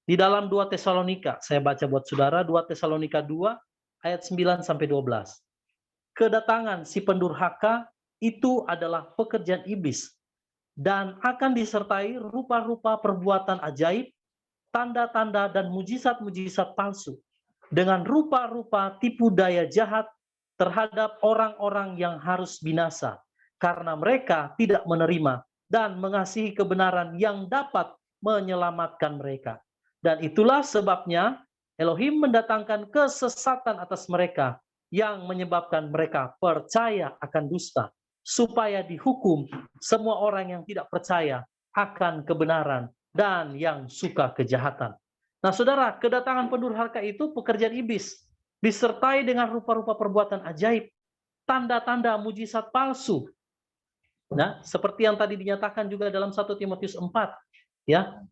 Di dalam 2 Tesalonika, saya baca buat saudara 2 Tesalonika 2 ayat 9 sampai 12. Kedatangan si pendurhaka itu adalah pekerjaan iblis dan akan disertai rupa-rupa perbuatan ajaib, tanda-tanda dan mujizat-mujizat palsu dengan rupa-rupa tipu daya jahat terhadap orang-orang yang harus binasa karena mereka tidak menerima dan mengasihi kebenaran yang dapat menyelamatkan mereka. Dan itulah sebabnya Elohim mendatangkan kesesatan atas mereka yang menyebabkan mereka percaya akan dusta, supaya dihukum semua orang yang tidak percaya akan kebenaran dan yang suka kejahatan. Nah saudara, kedatangan pendurhaka itu pekerjaan iblis, disertai dengan rupa-rupa perbuatan ajaib, tanda-tanda mujizat palsu. Nah, seperti yang tadi dinyatakan juga dalam 1 Timotius 4, ya,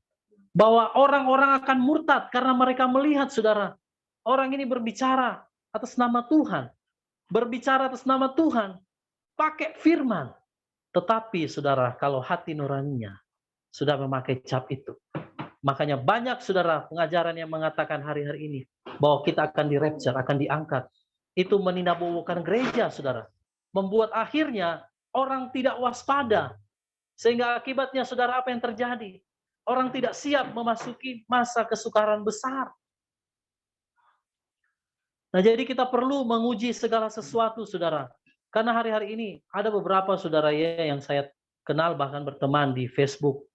bahwa orang-orang akan murtad karena mereka melihat, saudara, orang ini berbicara atas nama Tuhan, berbicara atas nama Tuhan, pakai firman. Tetapi, saudara, kalau hati nuraninya sudah memakai cap itu, makanya banyak, saudara, pengajaran yang mengatakan hari-hari ini bahwa kita akan di-rapture, akan diangkat. Itu meninabowokan gereja, saudara. Membuat akhirnya orang tidak waspada. Sehingga akibatnya, saudara, apa yang terjadi? Orang tidak siap memasuki masa kesukaran besar. Nah, jadi kita perlu menguji segala sesuatu, saudara. Karena hari-hari ini ada beberapa saudara ya yang saya kenal bahkan berteman di Facebook.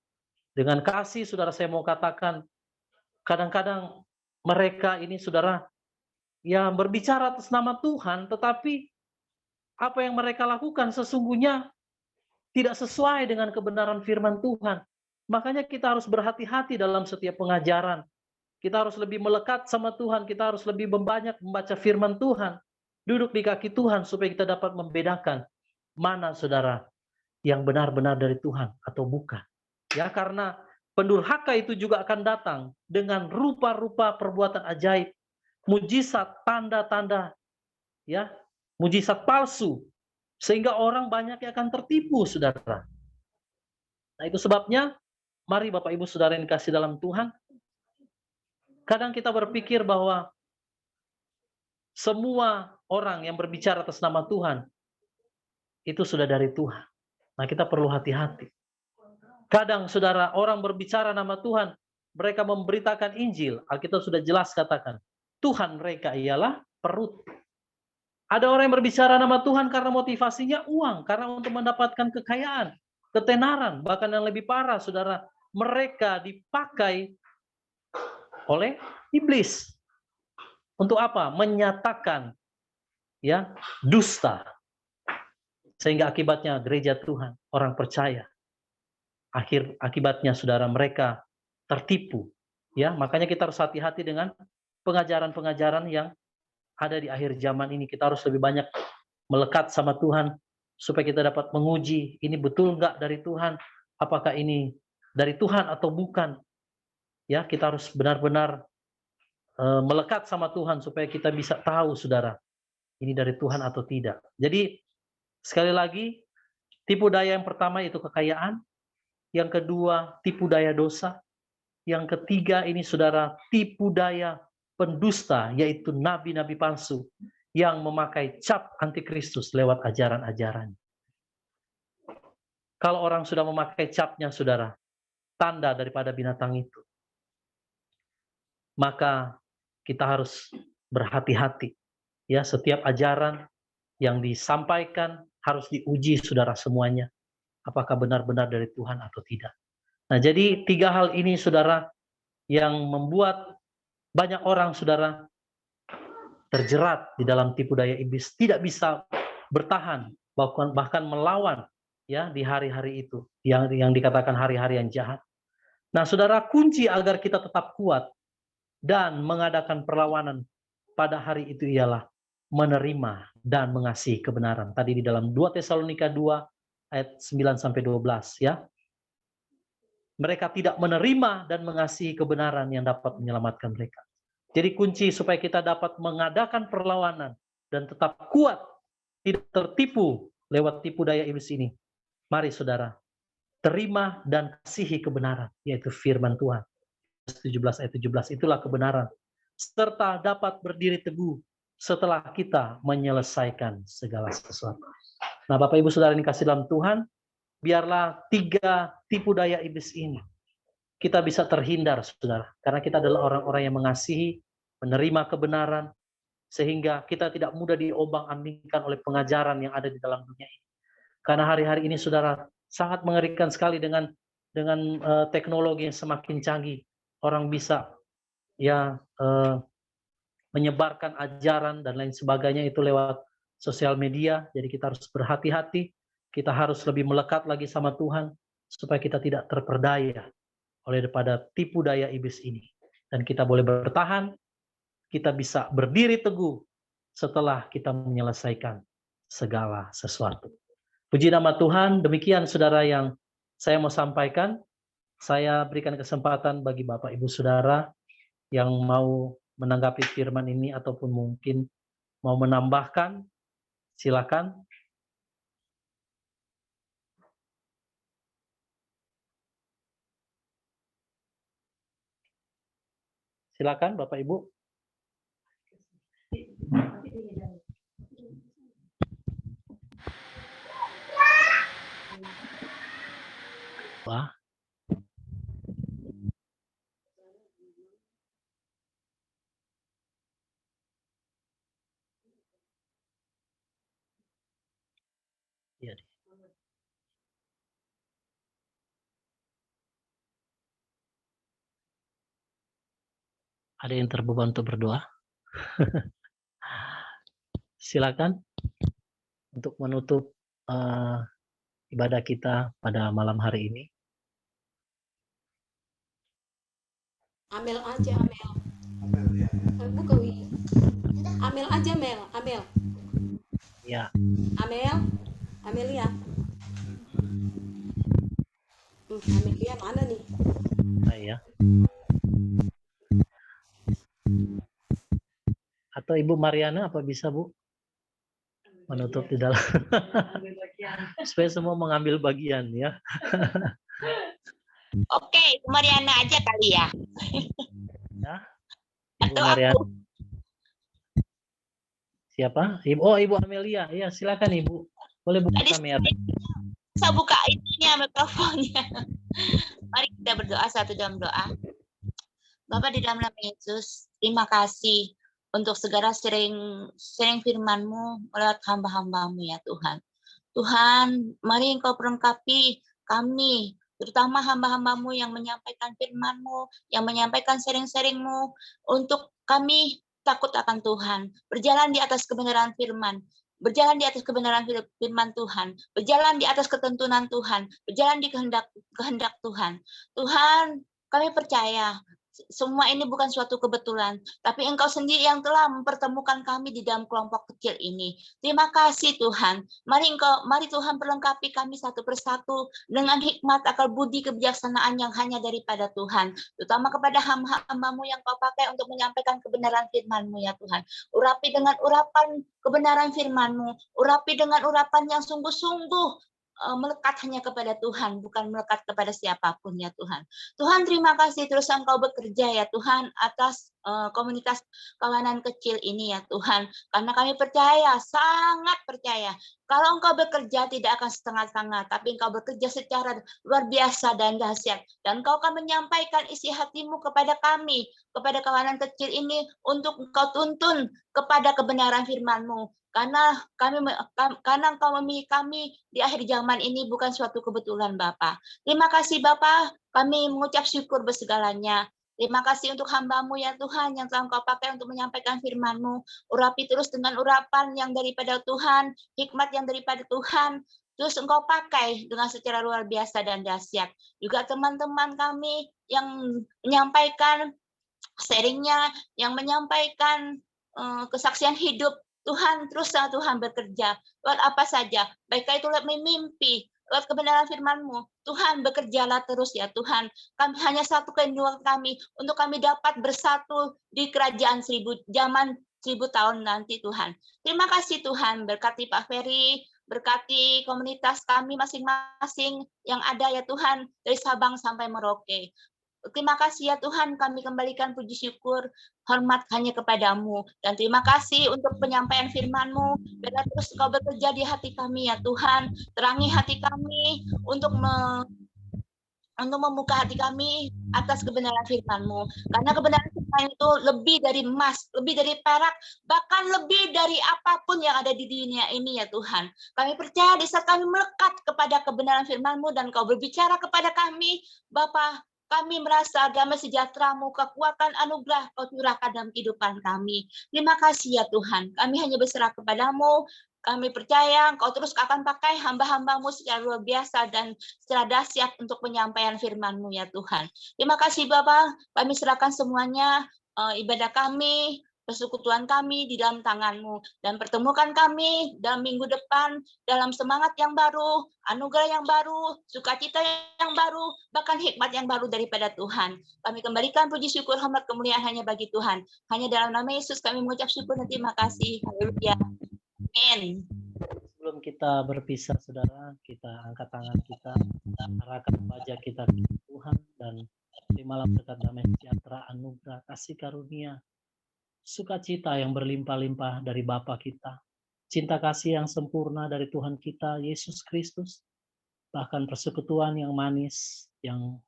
Dengan kasih, saudara, saya mau katakan, kadang-kadang mereka ini, saudara, yang berbicara atas nama Tuhan, tetapi apa yang mereka lakukan sesungguhnya tidak sesuai dengan kebenaran firman Tuhan. Makanya kita harus berhati-hati dalam setiap pengajaran. Kita harus lebih melekat sama Tuhan, kita harus lebih banyak membaca firman Tuhan, duduk di kaki Tuhan supaya kita dapat membedakan mana, saudara, yang benar-benar dari Tuhan atau bukan. Ya, karena pendurhaka itu juga akan datang dengan rupa-rupa perbuatan ajaib, mujizat, tanda-tanda, ya, mujizat palsu, sehingga orang banyak yang akan tertipu, saudara. Nah, itu sebabnya mari Bapak Ibu Saudara yang dikasih dalam Tuhan, kadang kita berpikir bahwa semua orang yang berbicara atas nama Tuhan itu sudah dari Tuhan. Nah, kita perlu hati-hati. Kadang, saudara, orang berbicara nama Tuhan, mereka memberitakan Injil. Alkitab sudah jelas katakan, Tuhan mereka ialah perut. Ada orang yang berbicara nama Tuhan karena motivasinya uang, karena untuk mendapatkan kekayaan, ketenaran, bahkan yang lebih parah, saudara, mereka dipakai oleh iblis. Untuk apa? Menyatakan ya dusta. Sehingga akibatnya gereja Tuhan, orang percaya, akibatnya, saudara, mereka tertipu. Ya, makanya kita harus hati-hati dengan pengajaran-pengajaran yang ada di akhir zaman ini. Kita harus lebih banyak melekat sama Tuhan supaya kita dapat menguji ini betul nggak dari Tuhan, apakah ini dari Tuhan atau bukan. Ya, kita harus benar-benar melekat sama Tuhan supaya kita bisa tahu, saudara, ini dari Tuhan atau tidak. Jadi sekali lagi, tipu daya yang pertama itu kekayaan, yang kedua tipu daya dosa, yang ketiga ini, saudara, tipu daya pendusta, yaitu nabi-nabi palsu yang memakai cap antikristus lewat ajaran-ajaran. Kalau orang sudah memakai capnya, saudara, tanda daripada binatang itu, maka kita harus berhati-hati. Ya, setiap ajaran yang disampaikan harus diuji, saudara, semuanya. Apakah benar-benar dari Tuhan atau tidak. Nah, jadi 3 hal ini, saudara, yang membuat banyak orang, saudara, terjerat di dalam tipu daya iblis, tidak bisa bertahan, bahkan melawan, ya, di hari-hari itu, yang dikatakan hari-hari yang jahat. Nah, saudara, kunci agar kita tetap kuat dan mengadakan perlawanan pada hari itu ialah menerima dan mengasihi kebenaran. Tadi di dalam 2 Tesalonika 2 ayat 9-12, ya. Mereka tidak menerima dan mengasihi kebenaran yang dapat menyelamatkan mereka. Jadi kunci supaya kita dapat mengadakan perlawanan dan tetap kuat, tidak tertipu lewat tipu daya iblis ini. Mari, saudara, terima dan kasihi kebenaran, yaitu firman Tuhan. 17 ayat 17, itulah kebenaran. Serta dapat berdiri teguh setelah kita menyelesaikan segala sesuatu. Nah, Bapak Ibu Saudara yang dikasihi dalam Tuhan, biarlah 3 tipu daya iblis ini kita bisa terhindar, saudara. Karena kita adalah orang-orang yang mengasihi, menerima kebenaran, sehingga kita tidak mudah diombang-ambingkan oleh pengajaran yang ada di dalam dunia ini. Karena hari-hari ini, saudara, sangat mengerikan sekali dengan teknologi yang semakin canggih. Orang bisa, ya, menyebarkan ajaran dan lain sebagainya itu lewat sosial media. Jadi kita harus berhati-hati. Kita harus lebih melekat lagi sama Tuhan supaya kita tidak terperdaya oleh daripada tipu daya iblis ini. Dan kita boleh bertahan, kita bisa berdiri teguh setelah kita menyelesaikan segala sesuatu. Puji nama Tuhan, demikian saudara yang saya mau sampaikan. Saya berikan kesempatan bagi Bapak Ibu Saudara yang mau menanggapi firman ini ataupun mungkin mau menambahkan, silakan. Silakan Bapak Ibu. Wah. Ya. Ada yang terbeban untuk berdoa? Silakan untuk menutup ibadah kita pada malam hari ini. Amel aja, Amel. Buka Wi. Amel aja, Mel. Amel. Ya. Amel. Amelia. Amelia mana nih? Nah, ya. Atau Ibu Mariana apa bisa, Bu? Menutup di dalam. Supaya semua mengambil bagian, ya. Oke, Ibu Mariana aja kali ya. Ya. Ibu Atau Mariana. aku. Siapa? Ibu Amelia. Iya, silakan Ibu. Boleh buka kamera. Bisa buka ininya, mikrofonnya. Mari kita berdoa satu dalam doa. Bapak di dalam nama Yesus, terima kasih untuk segala sering firman-Mu lewat hamba-hamba-Mu ya Tuhan. Tuhan, mari Engkau perlengkapi kami, terutama hamba-hamba-Mu yang menyampaikan firman-Mu, yang menyampaikan sharing-sharing-Mu, untuk kami takut akan Tuhan, berjalan di atas kebenaran firman, berjalan di atas kebenaran firman Tuhan, berjalan di atas ketentuan Tuhan, berjalan di kehendak Tuhan. Tuhan, kami percaya semua ini bukan suatu kebetulan, tapi Engkau sendiri yang telah mempertemukan kami di dalam kelompok kecil ini. Terima kasih Tuhan. Mari Tuhan perlengkapi kami satu persatu dengan hikmat, akal budi, kebijaksanaan yang hanya daripada Tuhan. Terutama kepada hamba-hamba-Mu yang Kau pakai untuk menyampaikan kebenaran firman-Mu ya Tuhan. Urapi dengan urapan kebenaran firman-Mu. Urapi dengan urapan yang sungguh-sungguh melekat hanya kepada Tuhan, bukan melekat kepada siapapun ya Tuhan. Tuhan terima kasih terus Engkau bekerja ya Tuhan atas komunitas kawanan kecil ini ya Tuhan. Karena kami percaya, sangat percaya, kalau Engkau bekerja tidak akan setengah-setengah, tapi Engkau bekerja secara luar biasa dan dahsyat. Dan Engkau akan menyampaikan isi hatimu kepada kami, kepada kawanan kecil ini, untuk Engkau tuntun kepada kebenaran firman-Mu. Karena Engkau memilih kami di akhir zaman ini bukan suatu kebetulan Bapa. Terima kasih Bapa, kami mengucap syukur bersegalanya. Terima kasih untuk hamba-Mu ya Tuhan yang telah Engkau pakai untuk menyampaikan firman-Mu. Urapi terus dengan urapan yang daripada Tuhan, hikmat yang daripada Tuhan. Terus Engkau pakai dengan secara luar biasa dan dahsyat. Juga teman-teman kami yang menyampaikan sharingnya, yang menyampaikan kesaksian hidup. Tuhan, terus Tuhan bekerja. Lewat apa saja, baiklah itu lewat mimpi, lewat kebenaran firman-Mu. Tuhan bekerjalah terus ya Tuhan. Kami hanya satu keinginan kami untuk kami dapat bersatu di kerajaan zaman 1000 tahun nanti Tuhan. Terima kasih Tuhan, berkati Pak Ferry, berkati komunitas kami masing-masing yang ada ya Tuhan, dari Sabang sampai Merauke. Terima kasih ya Tuhan, kami kembalikan puji syukur, hormat hanya kepadamu. Dan terima kasih untuk penyampaian firman-Mu. Biarlah terus Engkau bekerja di hati kami ya Tuhan. Terangi hati kami untuk membuka hati kami atas kebenaran firman-Mu. Karena kebenaran firman itu lebih dari emas, lebih dari perak, bahkan lebih dari apapun yang ada di dunia ini ya Tuhan. Kami percaya di saat kami melekat kepada kebenaran firman-Mu dan Kau berbicara kepada kami, Bapa, kami merasa damai sejahtera-Mu, kekuatan anugerah Kau curahkan dalam kehidupan kami. Terima kasih ya Tuhan. Kami hanya berserah kepadamu. Kami percaya Kau terus akan pakai hamba-hamba-Mu secara luar biasa dan secara dahsyat untuk penyampaian firman-Mu ya Tuhan. Terima kasih Bapa. Kami serahkan semuanya, ibadah kami, persekutuan kami di dalam tangan-Mu. Dan pertemukan kami dalam minggu depan, dalam semangat yang baru, anugerah yang baru, sukacita yang baru, bahkan hikmat yang baru daripada Tuhan. Kami kembalikan puji syukur, hormat, kemuliaan hanya bagi Tuhan. Hanya dalam nama Yesus kami mengucap syukur dan terima kasih. Haleluya. Amin. Sebelum kita berpisah, saudara, kita angkat tangan kita, arahkan wajah kita ke Tuhan, dan terimalah berkat damai sejahtera, anugerah, kasih karunia, sukacita yang berlimpah-limpah dari Bapa kita, cinta kasih yang sempurna dari Tuhan kita, Yesus Kristus, bahkan persekutuan yang manis, yang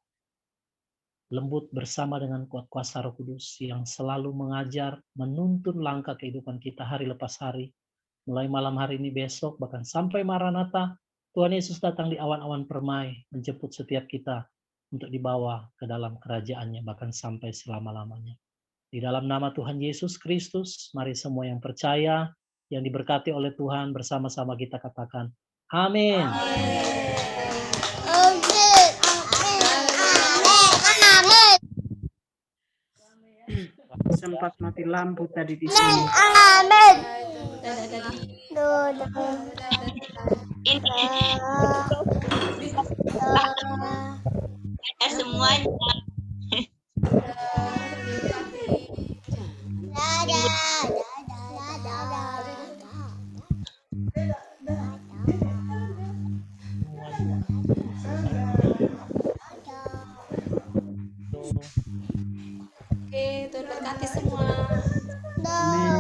lembut bersama dengan kuat kuasa Roh Kudus, yang selalu mengajar, menuntun langkah kehidupan kita hari lepas hari, mulai malam hari ini, besok, bahkan sampai Maranatha, Tuhan Yesus datang di awan-awan permai, menjemput setiap kita untuk dibawa ke dalam kerajaan-Nya, bahkan sampai selama-lamanya. Di dalam nama Tuhan Yesus Kristus, mari semua yang percaya, yang diberkati oleh Tuhan, bersama-sama kita katakan, amin. Sempat mati lampu tadi di sini. Amin. Ini semuanya. Oke, Tuhan berkati semua. Amin.